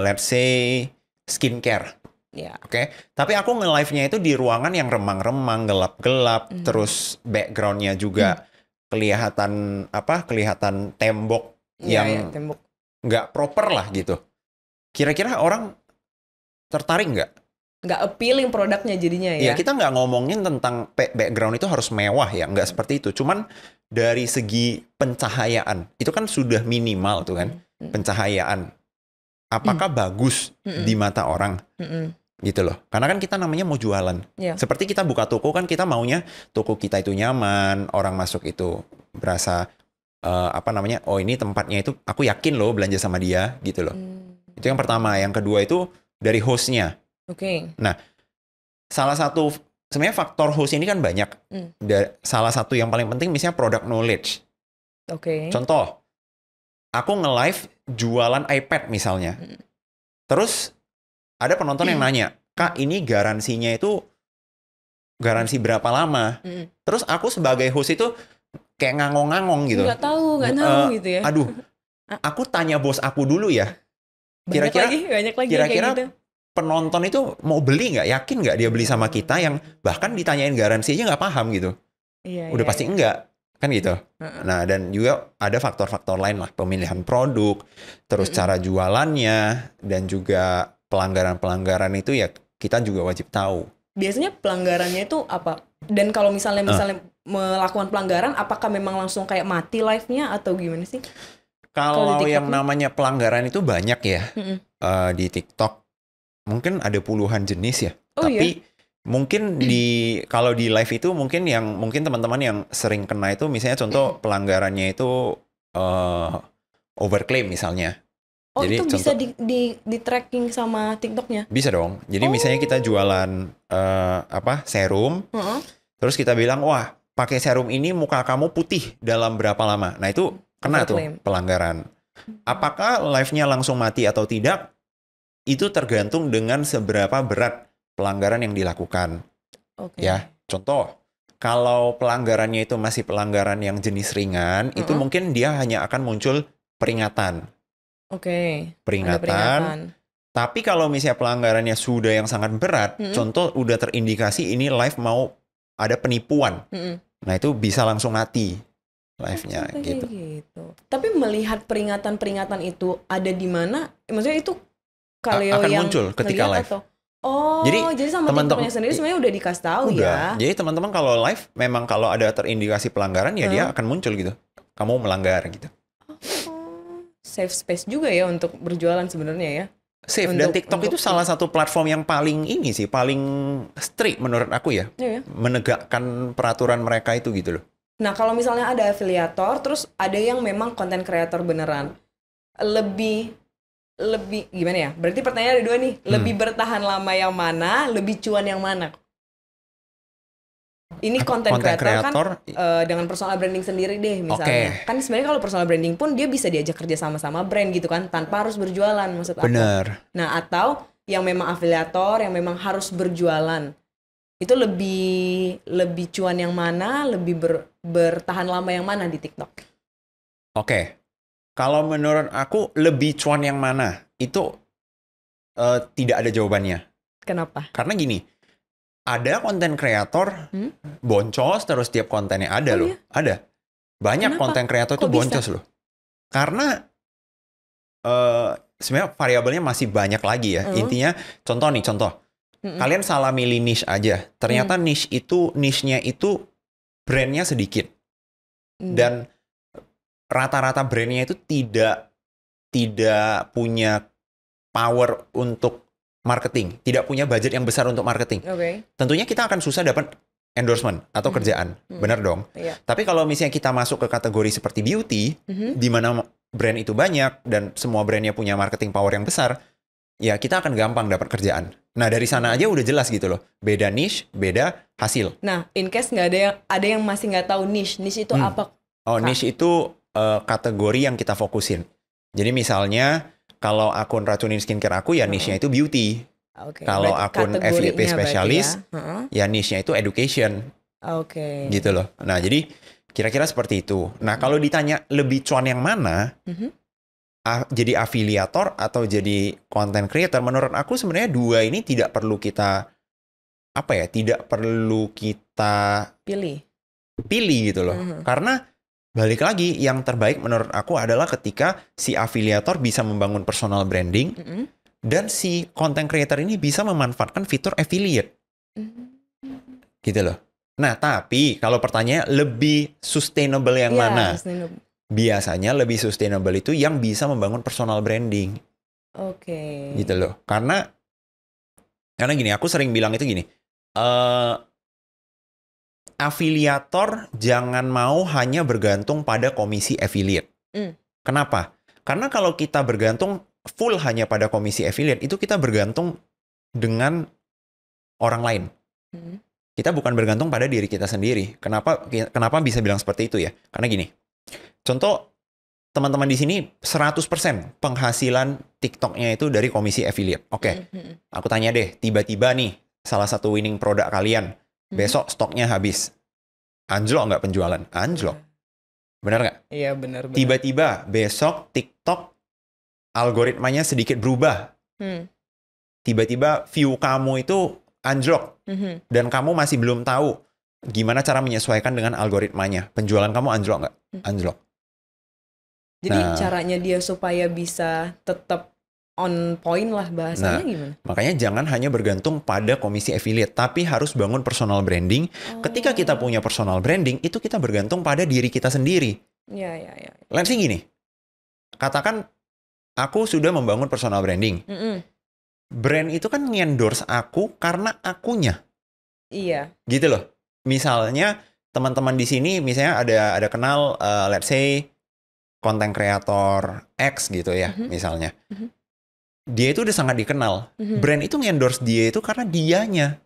let's say skincare. Oke, tapi aku nge-live-nya itu di ruangan yang remang-remang, gelap-gelap, terus background-nya juga kelihatan tembok yang nggak proper lah gitu. Kira-kira orang tertarik nggak? Nggak appealing produknya jadinya ya? Ya kita nggak ngomongin tentang background itu harus mewah ya, nggak seperti itu. Cuman dari segi pencahayaan, itu kan sudah minimal tuh kan, pencahayaan. Apakah bagus di mata orang? Gitu loh. Karena kan kita namanya mau jualan. Seperti kita buka toko kan kita maunya toko kita itu nyaman, orang masuk itu berasa oh ini tempatnya itu aku yakin loh belanja sama dia gitu loh. Itu yang pertama. Yang kedua itu dari hostnya. Nah, salah satu sebenarnya faktor host ini kan banyak. Salah satu yang paling penting misalnya product knowledge. Contoh, aku nge-live jualan iPad misalnya. Terus ada penonton yang nanya, Kak ini garansinya itu garansi berapa lama? Terus aku sebagai host itu kayak ngangong-ngangong gitu. Nggak tahu gitu ya. Aduh, aku tanya bos aku dulu ya. Kira-kira gitu. Penonton itu mau beli nggak? Yakin nggak dia beli sama kita yang bahkan ditanyain garansi aja nggak paham gitu. Udah pasti enggak. Kan gitu. Nah, dan juga ada faktor-faktor lain lah. Pemilihan produk, terus cara jualannya, dan juga pelanggaran-pelanggaran itu ya kita juga wajib tahu. Biasanya pelanggarannya itu apa? Dan kalau misalnya melakukan pelanggaran, apakah memang langsung kayak mati live-nya atau gimana sih? Kalau yang namanya pelanggaran itu banyak ya di TikTok. Mungkin ada puluhan jenis ya. Tapi mungkin kalau di live itu mungkin teman-teman yang sering kena itu misalnya contoh pelanggarannya itu overclaim misalnya. Jadi itu bisa di tracking sama TikToknya? Bisa dong. Jadi misalnya kita jualan serum, terus kita bilang wah pakai serum ini muka kamu putih dalam berapa lama. Nah itu kena tuh pelanggaran. Apakah live-nya langsung mati atau tidak? Itu tergantung dengan seberapa berat pelanggaran yang dilakukan. Ya, contoh, kalau pelanggarannya itu masih pelanggaran yang jenis ringan, itu mungkin dia hanya akan muncul peringatan. Peringatan. Tapi kalau misalnya pelanggarannya sudah yang sangat berat, contoh udah terindikasi ini live mau ada penipuan. Nah, itu bisa langsung mati live-nya gitu. Tapi melihat peringatan-peringatan itu ada di mana? Maksudnya itu kalau akan yang muncul ketika live. Jadi sama teman-temannya sendiri sebenarnya udah dikasih tahu ya. Jadi teman-teman kalau live memang kalau ada terindikasi pelanggaran ya dia akan muncul gitu. Kamu melanggar gitu. Safe space juga ya untuk berjualan sebenarnya ya. Safe dan TikTok itu salah satu platform yang paling paling strict menurut aku ya. Menegakkan peraturan mereka itu gitu loh. Nah, kalau misalnya ada afiliator terus ada yang memang content creator beneran. Lebih gimana ya? Berarti pertanyaan ada dua nih. Lebih bertahan lama yang mana? Lebih cuan yang mana? Ini konten Content kreator kan dengan personal branding sendiri deh misalnya. Kan sebenarnya kalau personal branding pun dia bisa diajak kerja sama brand gitu kan, tanpa harus berjualan maksud aku. Bener. Nah, atau yang memang afiliator yang memang harus berjualan. Itu lebih cuan yang mana, lebih bertahan lama yang mana di TikTok? Oke. Kalau menurut aku lebih cuan yang mana? Itu tidak ada jawabannya. Kenapa? Karena gini, ada konten kreator boncos terus tiap kontennya ada loh. Iya? Ada. Banyak Kenapa? konten kreator tuh Kok boncos bisa? loh. Karena sebenarnya variabelnya masih banyak lagi ya. Intinya contoh. Kalian salah milih niche aja. Ternyata niche-nya itu brandnya sedikit. Dan rata-rata brandnya itu tidak punya power untuk marketing, tidak punya budget yang besar untuk marketing. Tentunya kita akan susah dapat endorsement atau kerjaan, benar dong. Iya. Tapi kalau misalnya kita masuk ke kategori seperti beauty, di mana brand itu banyak dan semua brandnya punya marketing power yang besar, ya kita akan gampang dapat kerjaan. Nah dari sana aja udah jelas gitu loh, beda niche, beda hasil. Nah, in case nggak ada yang masih nggak tahu niche itu apa? Oh, niche itu kategori yang kita fokusin. Jadi misalnya kalau akun racunin skincare aku ya niche-nya itu beauty. Kalau akun FYP spesialis ya niche-nya itu education. Gitu loh. Nah, jadi kira-kira seperti itu. Nah, kalau ditanya lebih cuan yang mana? Jadi afiliator atau jadi content creator, menurut aku sebenarnya dua ini tidak perlu kita tidak perlu kita pilih gitu loh. Karena balik lagi, yang terbaik menurut aku adalah ketika si afiliator bisa membangun personal branding dan si content creator ini bisa memanfaatkan fitur affiliate. Gitu loh. Nah, tapi kalau pertanyaannya lebih sustainable yang mana? Biasanya lebih sustainable itu yang bisa membangun personal branding. Gitu loh. Karena gini, aku sering bilang itu gini. Afiliator jangan mau hanya bergantung pada komisi affiliate. Kenapa? Karena kalau kita bergantung full hanya pada komisi affiliate, itu kita bergantung dengan orang lain. Kita bukan bergantung pada diri kita sendiri. Kenapa bisa bilang seperti itu ya? Karena gini, contoh teman-teman di sini 100% penghasilan TikTok-nya itu dari komisi affiliate. Oke, aku tanya deh, tiba-tiba nih salah satu winning produk kalian, besok stoknya habis. Anjlok nggak penjualan? Anjlok. Benar nggak? Iya, benar. Tiba-tiba besok TikTok algoritmanya sedikit berubah. Tiba-tiba view kamu itu anjlok. Dan kamu masih belum tahu gimana cara menyesuaikan dengan algoritmanya. Penjualan kamu anjlok nggak? Anjlok. Jadi caranya dia supaya bisa tetap on point lah bahasanya gimana? Makanya jangan hanya bergantung pada komisi affiliate, tapi harus bangun personal branding. Ketika kita punya personal branding, itu kita bergantung pada diri kita sendiri. Iya. Let's say gini, katakan aku sudah membangun personal branding. Brand itu kan nge-endorse aku karena akunya. Iya. Gitu loh. Misalnya teman-teman di sini misalnya ada kenal let's say konten kreator X gitu ya, misalnya. Dia itu udah sangat dikenal. Brand itu nge-endorse dia itu karena dianya.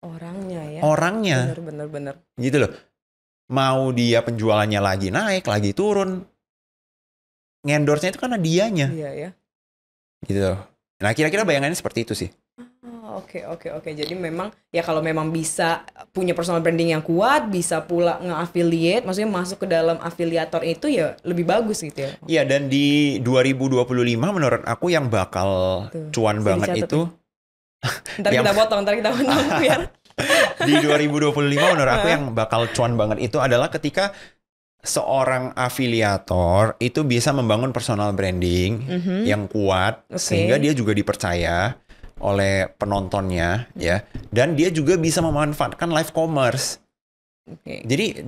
Orangnya. Bener. Gitu loh. Mau dia penjualannya lagi naik, lagi turun. Nge-endorse-nya itu karena dianya. Iya. Gitu loh. Nah, kira-kira bayangannya seperti itu sih. Oke. Jadi memang ya kalau memang bisa punya personal branding yang kuat, bisa pula nge-affiliate, maksudnya masuk ke dalam afiliator itu ya lebih bagus gitu ya. Iya, dan di 2025 menurut aku yang bakal cuan banget itu. Ntar kita potong biar. Di 2025 menurut aku yang bakal cuan banget itu adalah ketika seorang afiliator itu bisa membangun personal branding yang kuat sehingga dia juga dipercaya oleh penontonnya ya, dan dia juga bisa memanfaatkan live commerce. Jadi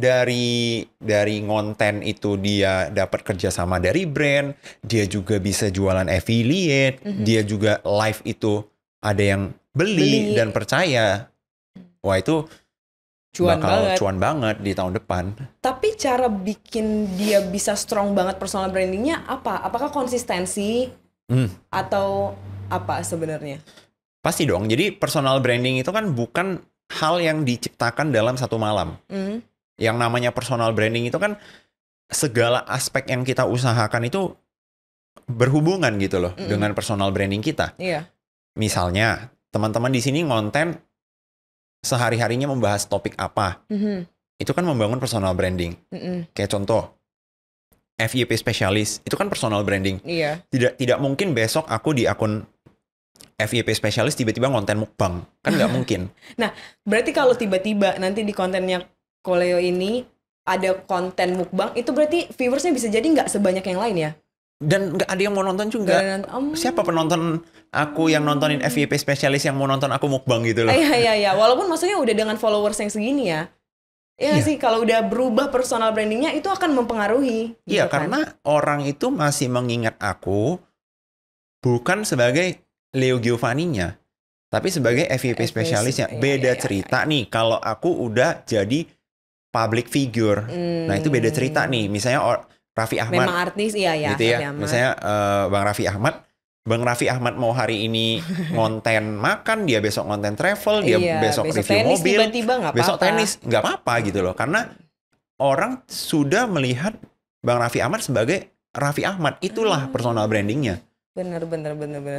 dari konten itu dia dapat kerjasama dari brand, dia juga bisa jualan affiliate, dia juga live itu ada yang beli dan percaya. Wah, itu cuan banget di tahun depan. Tapi cara bikin dia bisa strong banget personal brandingnya apa? Apakah konsistensi atau apa sebenarnya? Pasti dong. Jadi personal branding itu kan bukan hal yang diciptakan dalam satu malam. Yang namanya personal branding itu kan segala aspek yang kita usahakan itu berhubungan gitu loh dengan personal branding kita. Iya. Misalnya teman-teman di sini ngonten sehari-harinya membahas topik apa, itu kan membangun personal branding. Kayak contoh FYP spesialis, itu kan personal branding. Iya. Tidak mungkin besok aku di akun FYP spesialis tiba-tiba ngonten mukbang, kan nggak mungkin. Nah, berarti kalau tiba-tiba nanti di kontennya Koleo ini ada konten mukbang, itu berarti viewersnya bisa jadi nggak sebanyak yang lain ya? Dan nggak ada yang mau nonton juga. Siapa penonton aku yang nontonin FYP spesialis yang mau nonton aku mukbang gitu loh? Iya. Walaupun maksudnya udah dengan followers yang segini ya. Iya sih, kalau udah berubah personal brandingnya itu akan mempengaruhi. Iya, gitu kan? karena orang itu masih mengingat aku bukan sebagai Leo Giovanni-nya, tapi sebagai FYP spesialisnya. Beda cerita nih kalau aku udah jadi public figure. Nah, itu beda cerita nih. Misalnya Raffi Ahmad. Memang artis, iya. Gitu ya. Misalnya Bang Raffi Ahmad. Bang Raffi Ahmad mau hari ini ngonten makan, dia besok ngonten travel, dia besok review tenis, mobil, tiba-tiba besok tenis, nggak apa-apa gitu loh. Karena orang sudah melihat Bang Raffi Ahmad sebagai Raffi Ahmad, itulah personal brandingnya. Bener.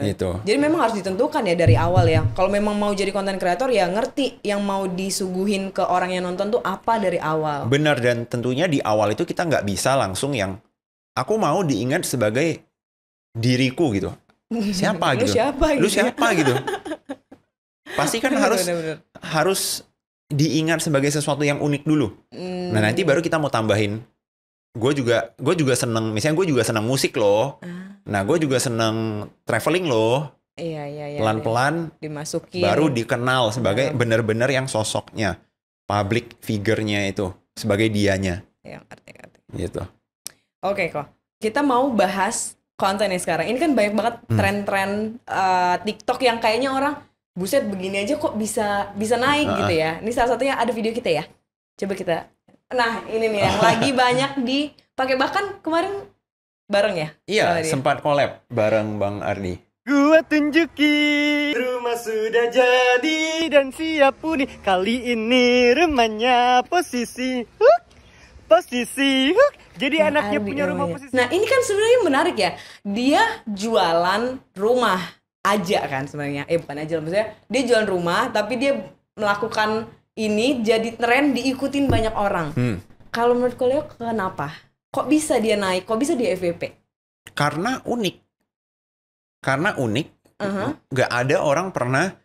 Gitu. Jadi memang harus ditentukan ya dari awal ya. Kalau memang mau jadi konten kreator ya ngerti yang mau disuguhin ke orang yang nonton tuh apa dari awal. Benar, dan tentunya di awal itu kita nggak bisa langsung yang aku mau diingat sebagai diriku gitu. Siapa gitu? Lu siapa gitu? Pasti kan harus diingat sebagai sesuatu yang unik dulu. Nah, nanti baru kita mau tambahin. Gue juga seneng, misalnya gue juga seneng musik loh. Nah, gue juga seneng traveling loh. Iya. Pelan-pelan dimasukin. Baru dikenal sebagai bener-bener yang sosoknya, public figure-nya itu sebagai dianya. Yang arti. Gitu. Oke kok. Kita mau bahas kontennya sekarang. Ini kan banyak banget tren-tren TikTok yang kayaknya orang buset begini aja kok bisa naik gitu ya. Ini salah satunya ada video kita ya. Coba kita. Nah, ini nih yang lagi banyak dipakai, bahkan kemarin bareng ya? Iya, sempat collab bareng Bang Ardi. Gua tunjukin rumah sudah jadi dan siap huni. Kali ini rumahnya posisi jadi anaknya punya rumah posisi. Nah, ini kan sebenarnya menarik ya. Dia jualan rumah aja kan sebenarnya. Bukan aja, maksudnya dia jualan rumah tapi dia melakukan ini jadi tren, diikutin banyak orang. Kalau menurut Koleo kenapa? Kok bisa dia naik? Kok bisa dia FYP? Karena unik. Gak ada orang pernah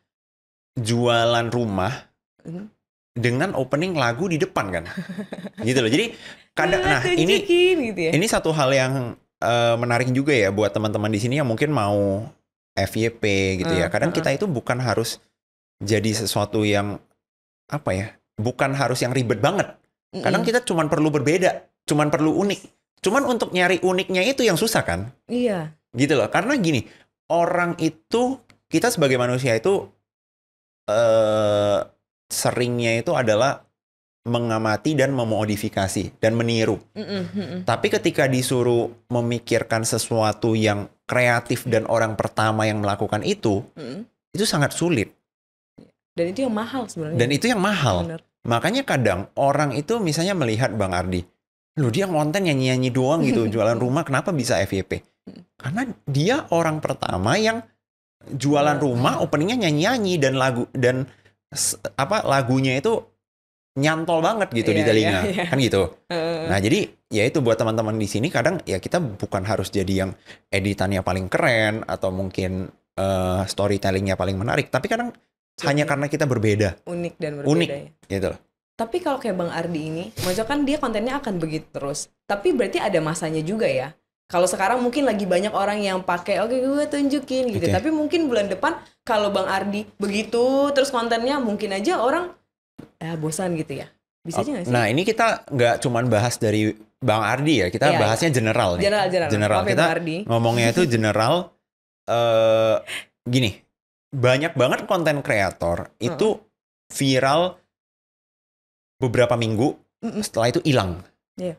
jualan rumah dengan opening lagu di depan kan. Gitu loh. Jadi kadang ini satu hal yang menarik juga ya buat teman-teman di sini yang mungkin mau FYP gitu ya. Kadang kita itu bukan harus jadi sesuatu yang apa ya? Bukan harus yang ribet banget. Kadang kita cuman perlu berbeda, cuman perlu unik. Cuman untuk nyari uniknya itu yang susah kan? Iya. Gitu loh. Karena gini, orang itu, kita sebagai manusia itu seringnya itu adalah mengamati dan memodifikasi dan meniru. Tapi ketika disuruh memikirkan sesuatu yang kreatif dan orang pertama yang melakukan itu sangat sulit. Dan itu yang mahal sebenarnya. Bener. Makanya kadang orang itu misalnya melihat Bang Ardi, loh dia konten nyanyi-nyanyi doang gitu, jualan rumah, kenapa bisa FYP? Karena dia orang pertama yang jualan rumah, openingnya nyanyi-nyanyi dan lagunya itu nyantol banget gitu di telinga, kan gitu. Nah, jadi ya itu buat teman-teman di sini kadang ya kita bukan harus jadi yang editannya paling keren atau mungkin storytellingnya paling menarik, tapi kadang hanya karena kita berbeda, unik dan berbeda ya. Gitu. Tapi kalau kayak Bang Ardi ini, maksudnya kan dia kontennya akan begitu terus. Tapi berarti ada masanya juga ya. Kalau sekarang mungkin lagi banyak orang yang pakai, oke gue tunjukin gitu. Tapi mungkin bulan depan kalau Bang Ardi begitu terus kontennya mungkin aja orang bosan gitu ya. Bisa aja nggak sih? Nah, ini kita nggak cuman bahas dari Bang Ardi ya, kita bahasnya general nih. General. Kita ngomongnya itu general. Gini, banyak banget konten kreator itu viral beberapa minggu, setelah itu hilang. Iya.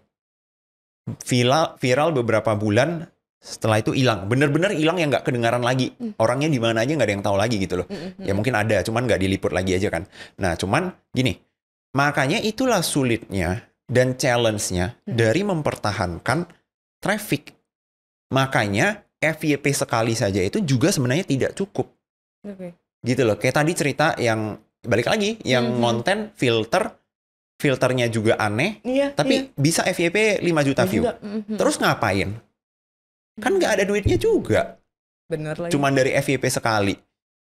Viral beberapa bulan, Setelah itu hilang, bener-bener hilang yang nggak kedengaran lagi. Orangnya di mana aja nggak ada yang tahu lagi gitu loh. Ya mungkin ada, cuman nggak diliput lagi aja kan. Nah, cuman gini, makanya itulah sulitnya dan challenge-nya dari mempertahankan traffic. Makanya FYP sekali saja itu juga sebenarnya tidak cukup. Gitu loh. Kayak tadi cerita yang balik lagi, yang konten filternya juga aneh, tapi bisa FYP 5 juta view. Terus ngapain? Kan nggak ada duitnya juga. Bener lagi. Cuman dari FYP sekali.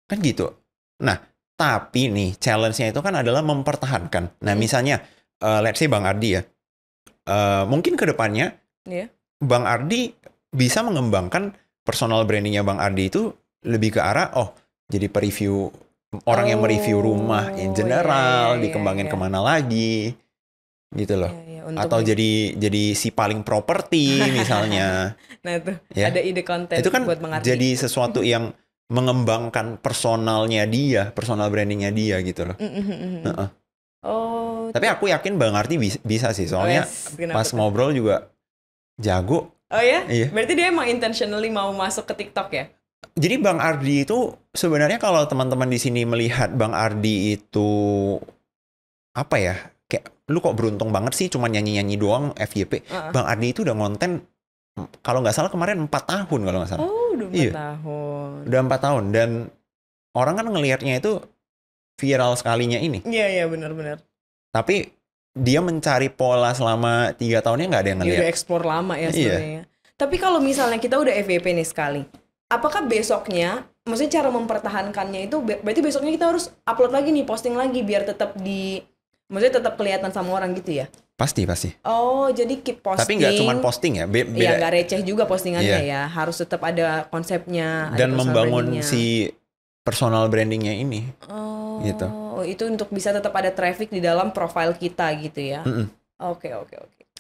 Kan gitu. Nah, tapi nih challenge-nya itu kan adalah mempertahankan. Nah, misalnya, let's say Bang Ardi ya. Mungkin ke depannya, Bang Ardi bisa mengembangkan personal brandingnya Bang Ardi itu lebih ke arah, jadi pereview orang yang mereview rumah in general, dikembangin kemana lagi, gitu loh. Atau jadi si paling properti misalnya. Nah itu ada ide konten itu kan buat Bang Ardi. Jadi sesuatu yang mengembangkan personalnya dia, personal brandingnya dia gitu loh. Tapi aku yakin Bang Ardi bisa sih, soalnya pas ngobrol juga jago. Oh ya? Iya. Berarti dia emang intentionally mau masuk ke TikTok ya? Jadi Bang Ardi itu sebenarnya kalau teman-teman di sini melihat Bang Ardi itu apa ya? Kayak lu kok beruntung banget sih cuma nyanyi-nyanyi doang FYP. Bang Ardi itu udah ngonten kalau nggak salah kemarin 4 tahun kalau nggak salah. Oh, udah 4 tahun. Udah 4 tahun dan orang kan ngelihatnya itu viral sekalinya ini. Iya benar-benar. Tapi dia mencari pola selama 3 tahunnya nggak ada yang ngelihat. Dia udah eksplor lama ya sebenarnya. Tapi kalau misalnya kita udah FYP nih sekali, apakah besoknya, maksudnya cara mempertahankannya itu, berarti besoknya kita harus upload lagi nih, posting lagi biar tetap maksudnya tetap kelihatan sama orang gitu ya? Pasti. Oh, jadi keep posting. Tapi nggak cuma posting ya, beda. Iya, nggak receh juga postingannya ya, harus tetap ada konsepnya. Dan membangun si personal brandingnya ini. Gitu. Itu untuk bisa tetap ada traffic di dalam profile kita gitu ya. Oke.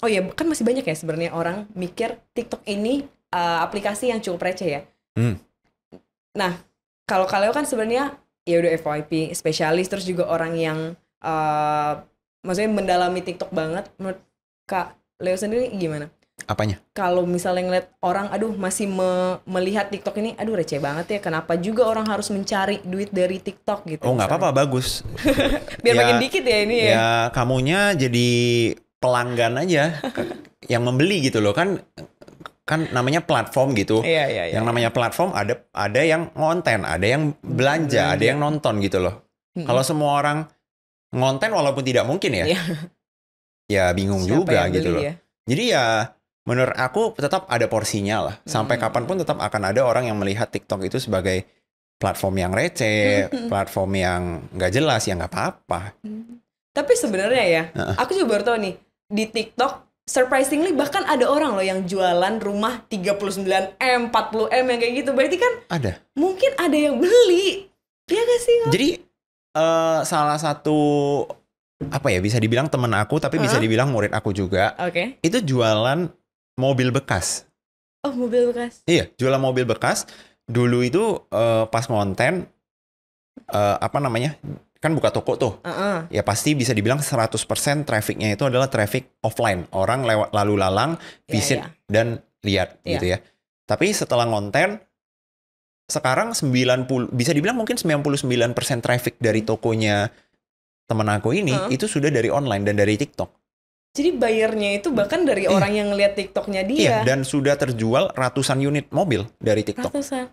Oh ya, kan masih banyak ya sebenarnya orang mikir TikTok ini aplikasi yang cukup receh ya. Nah, kalau Leo kan sebenarnya ya udah FYP spesialis, terus juga orang yang maksudnya mendalami TikTok banget. Menurut Kak Leo sendiri gimana? Apanya? Kalau misalnya ngeliat orang, masih melihat TikTok ini, receh banget ya. Kenapa juga orang harus mencari duit dari TikTok gitu? Oh, nggak apa-apa, bagus. Biar makin dikit ya ini ya. Ya, kamunya jadi pelanggan aja yang membeli gitu loh, kan namanya platform gitu. Yang namanya platform ada yang ngonten, ada yang belanja, ada yang nonton gitu loh. Kalau semua orang ngonten walaupun tidak mungkin ya. Ya bingung siapa juga gitu loh. Ya? Jadi ya menurut aku tetap ada porsinya lah. Sampai kapanpun tetap akan ada orang yang melihat TikTok itu sebagai platform yang receh, platform yang nggak jelas, ya nggak apa-apa. Tapi sebenarnya ya, aku juga baru tahu nih, di TikTok surprisingly bahkan ada orang loh yang jualan rumah 39M, 40M yang kayak gitu. Berarti kan ada. Mungkin ada yang beli. Iya gak sih? Jadi salah satu apa ya, bisa dibilang temen aku tapi bisa dibilang murid aku juga. Itu jualan mobil bekas. Oh, mobil bekas. Iya, jualan mobil bekas. Dulu itu pas ngonten kan buka toko tuh. Ya pasti bisa dibilang 100% trafficnya itu adalah traffic offline. Orang lewat lalu lalang, visit dan lihat gitu ya. Tapi setelah ngonten sekarang bisa dibilang mungkin 99% traffic dari tokonya temen aku ini itu sudah dari online dan dari TikTok. Jadi bayarnya itu bahkan dari orang yang ngeliat TikToknya dia. Iya, dan sudah terjual ratusan unit mobil dari TikTok. Ratusan?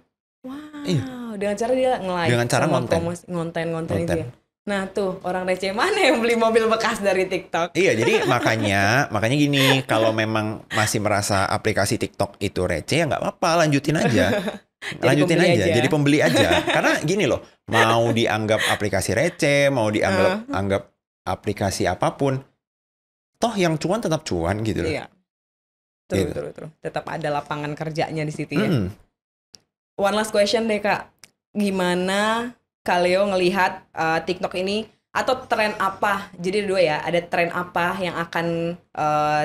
Wow, dengan cara dia nge-live. Dengan cara ngonten itu ya. Nah tuh, orang receh mana yang beli mobil bekas dari TikTok? Iya, jadi makanya gini, kalau memang masih merasa aplikasi TikTok itu receh, ya nggak apa-apa, lanjutin aja. Lanjutin aja, jadi pembeli aja. Karena gini loh, mau dianggap aplikasi receh, mau dianggap aplikasi apapun, toh yang cuan tetap cuan gitu loh. Iya. Betul. Tetap ada lapangan kerjanya di situ ya. One last question deh Kak. Gimana Kak Leo ngelihat TikTok ini, atau tren apa? Jadi dua ya, ada tren apa yang akan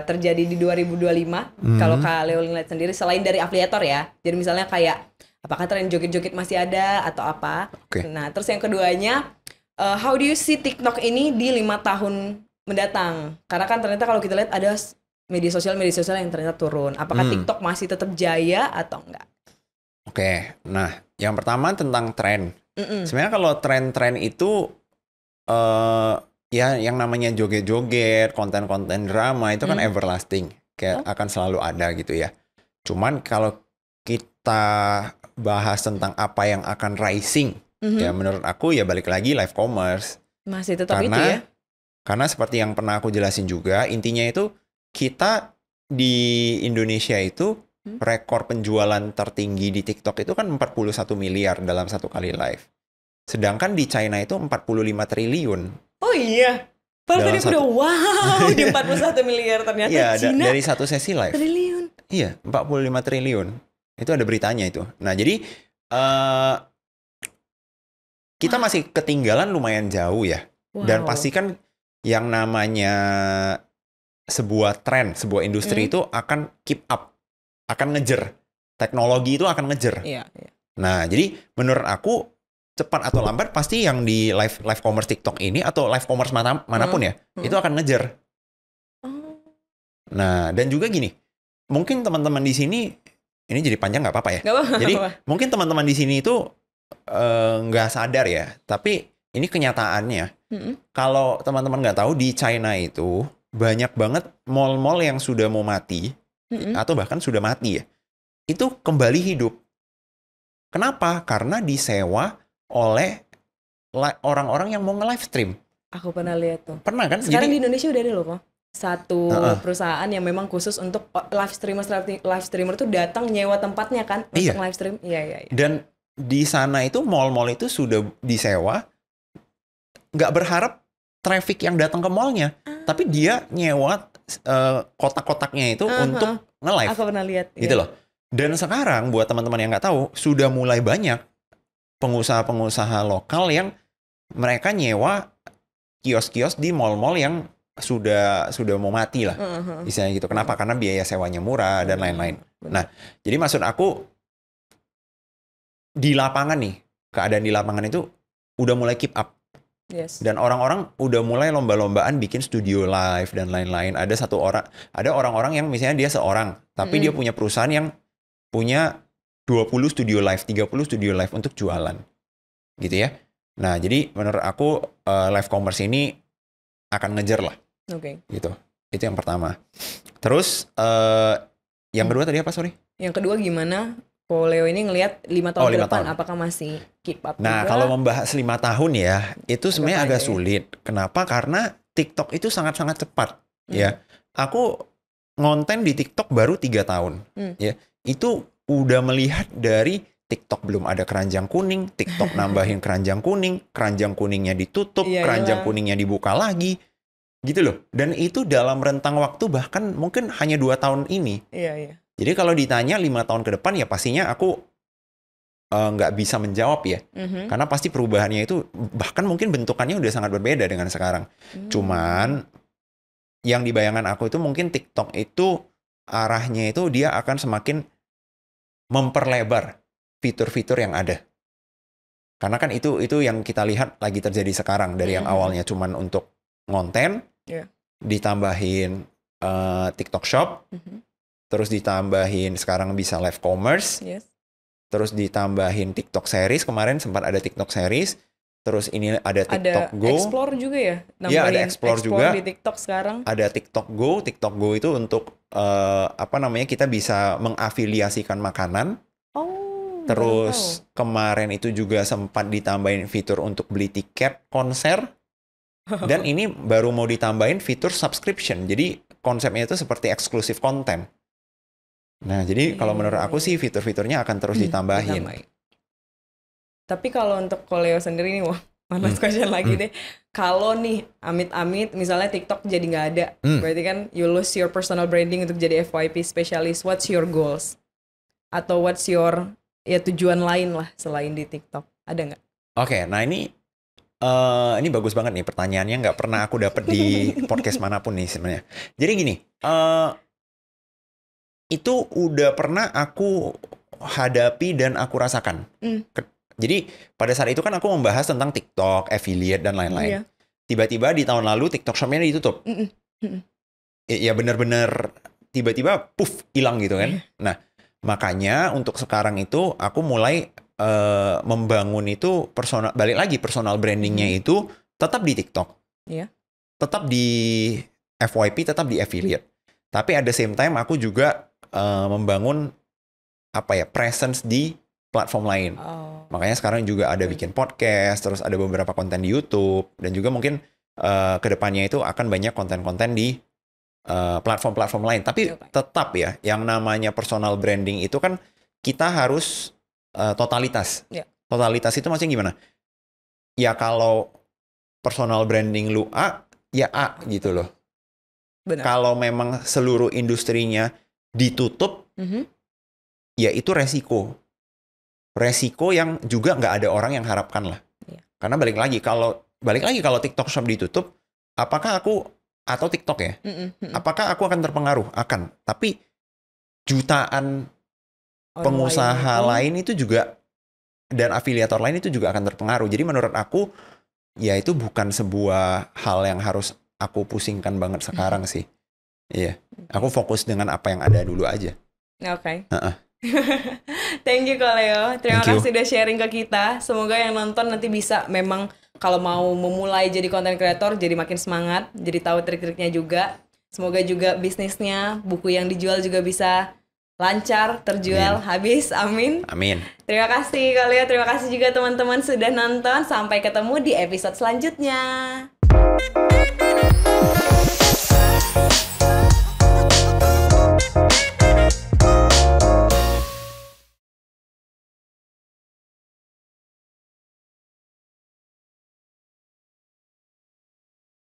terjadi di 2025? Kalau Kak Leo lihat sendiri selain dari afiliator ya. Jadi misalnya kayak apakah tren joget-joget masih ada atau apa? Nah, terus yang keduanya, how do you see TikTok ini di 5 tahun mendatang? Karena kan ternyata kalau kita lihat ada media sosial yang ternyata turun. Apakah TikTok masih tetap jaya atau enggak? Oke, nah yang pertama tentang tren. Sebenarnya kalau tren-tren itu ya yang namanya joget-joget, konten-konten drama itu kan everlasting, kayak akan selalu ada gitu ya. Cuman kalau kita bahas tentang apa yang akan rising, ya menurut aku ya balik lagi live commerce. Masih tetap itu ya? Karena seperti yang pernah aku jelasin juga, intinya itu kita di Indonesia itu rekor penjualan tertinggi di TikTok itu kan 41 miliar dalam satu kali live. Sedangkan di China itu 45 triliun. Oh iya. Padahal tadi udah wow, di 41 miliar ternyata iya, Cina. Dari satu sesi live. Triliun. Iya, 45 triliun. Itu ada beritanya itu. Nah, jadi kita masih ketinggalan lumayan jauh ya. Wow. Dan pasti kan yang namanya sebuah tren, sebuah industri itu akan keep up, akan ngejer. Teknologi itu akan ngejer. Iya. Nah, jadi menurut aku cepat atau lambat pasti yang di live commerce TikTok ini atau live commerce manapun ya, itu akan ngejer. Nah, dan juga gini, mungkin teman-teman di sini, ini jadi panjang nggak apa-apa ya. Jadi mungkin teman-teman di sini itu nggak sadar ya, tapi ini kenyataannya. Kalau teman-teman nggak tahu, di China itu banyak banget mall-mall yang sudah mau mati, atau bahkan sudah mati ya, itu kembali hidup. Kenapa? Karena disewa oleh orang-orang yang mau nge-live stream. Aku pernah lihat tuh. Pernah kan? Sekarang di Indonesia udah ada loh kok. Satu perusahaan yang memang khusus untuk live streamer tuh datang nyewa tempatnya kan untuk live stream. Iya. Dan di sana itu mall-mall itu sudah disewa, nggak berharap traffic yang datang ke mallnya, tapi dia nyewa kotak-kotaknya itu untuk nge-live. Aku pernah lihat. Gitu loh. Dan sekarang buat teman-teman yang nggak tahu, sudah mulai banyak pengusaha-pengusaha lokal yang mereka nyewa kios-kios di mall-mall yang sudah mau mati lah, misalnya gitu. Kenapa? Karena biaya sewanya murah dan lain-lain. Nah, jadi maksud aku di lapangan nih, keadaan di lapangan itu udah mulai keep up. Yes. Dan orang-orang udah mulai lomba-lombaan bikin studio live dan lain-lain. Ada orang-orang yang misalnya dia seorang, tapi dia punya perusahaan yang punya 20 studio live, 30 studio live untuk jualan. Gitu ya. Nah, jadi menurut aku live commerce ini akan ngejar lah. Oke. Gitu. Itu yang pertama. Terus yang kedua tadi apa, sorry? Yang kedua gimana kalau Leo ini ngelihat 5 tahun ke depan apakah masih keep up Nah, juga? Kalau membahas 5 tahun ya, itu sebenarnya agak sulit. Kenapa? Karena TikTok itu sangat-sangat cepat ya. Aku ngonten di TikTok baru 3 tahun. Ya. Itu udah melihat dari TikTok belum ada keranjang kuning, TikTok nambahin keranjang kuningnya ditutup, keranjang kuningnya dibuka lagi, gitu loh. Dan itu dalam rentang waktu bahkan mungkin hanya 2 tahun ini. Iya. Jadi kalau ditanya 5 tahun ke depan ya pastinya aku nggak bisa menjawab ya. Karena pasti perubahannya itu bahkan mungkin bentukannya udah sangat berbeda dengan sekarang. Cuman yang di bayangan aku itu mungkin TikTok itu arahnya itu dia akan semakin memperlebar fitur-fitur yang ada. Karena kan itu yang kita lihat lagi terjadi sekarang. Dari yang awalnya cuman untuk ngonten, ditambahin TikTok Shop, terus ditambahin sekarang bisa live commerce, terus ditambahin TikTok Series, kemarin sempat ada TikTok Series, terus ini ada TikTok Go. Ada Explore juga ya? Iya, ada Explore juga. Di TikTok sekarang. Ada TikTok Go itu untuk kita bisa mengafiliasikan makanan. Terus kemarin itu juga sempat ditambahin fitur untuk beli tiket konser. Dan ini baru mau ditambahin fitur subscription. Jadi konsepnya itu seperti eksklusif konten. Nah, jadi kalau menurut aku sih fitur-fiturnya akan terus ditambahin. Tapi kalau untuk Leo sendiri nih, panas question lagi deh. Kalau nih amit-amit misalnya TikTok jadi nggak ada, berarti kan you lose your personal branding untuk jadi FYP specialist. What's your goals? Atau what's your tujuan lain lah selain di TikTok? Ada nggak? Oke, nah ini bagus banget nih pertanyaannya, nggak pernah aku dapat di podcast manapun nih sebenarnya. Jadi gini, itu udah pernah aku hadapi dan aku rasakan. Jadi pada saat itu kan aku membahas tentang TikTok, affiliate dan lain-lain. Tiba-tiba di tahun lalu TikTok Shop-nya ditutup. ya benar-benar tiba-tiba puff hilang gitu kan. Nah, makanya untuk sekarang itu aku mulai membangun itu balik lagi personal brandingnya itu tetap di TikTok. Iya. Tetap di FYP, tetap di affiliate. Tapi at the same time aku juga membangun presence di platform lain. Makanya sekarang juga ada bikin podcast, terus ada beberapa konten di YouTube, dan juga mungkin kedepannya itu akan banyak konten-konten di platform-platform lain. Tapi tetap ya, yang namanya personal branding itu kan kita harus totalitas. Totalitas itu maksudnya gimana? Ya kalau personal branding lu A, ya A gitu loh. Benar. Kalau memang seluruh industrinya ditutup, ya itu resiko. Resiko yang juga nggak ada orang yang harapkan lah. Karena balik lagi kalau TikTok Shop ditutup, apakah aku atau TikTok ya, apakah aku akan terpengaruh? Akan. Tapi jutaan pengusaha lain itu juga dan afiliator lain itu juga akan terpengaruh. Jadi menurut aku ya itu bukan sebuah hal yang harus aku pusingkan banget sekarang sih. Iya. Aku fokus dengan apa yang ada dulu aja. Oke. Thank you Kak Leo. Terima kasih udah sharing ke kita. Semoga yang nonton nanti bisa memang kalau mau memulai jadi content creator jadi makin semangat, jadi tahu trik-triknya juga. Semoga juga bisnisnya, buku yang dijual juga bisa lancar, terjual, habis. Amin. Amin. Terima kasih Kak Leo. Terima kasih juga teman-teman sudah nonton. Sampai ketemu di episode selanjutnya.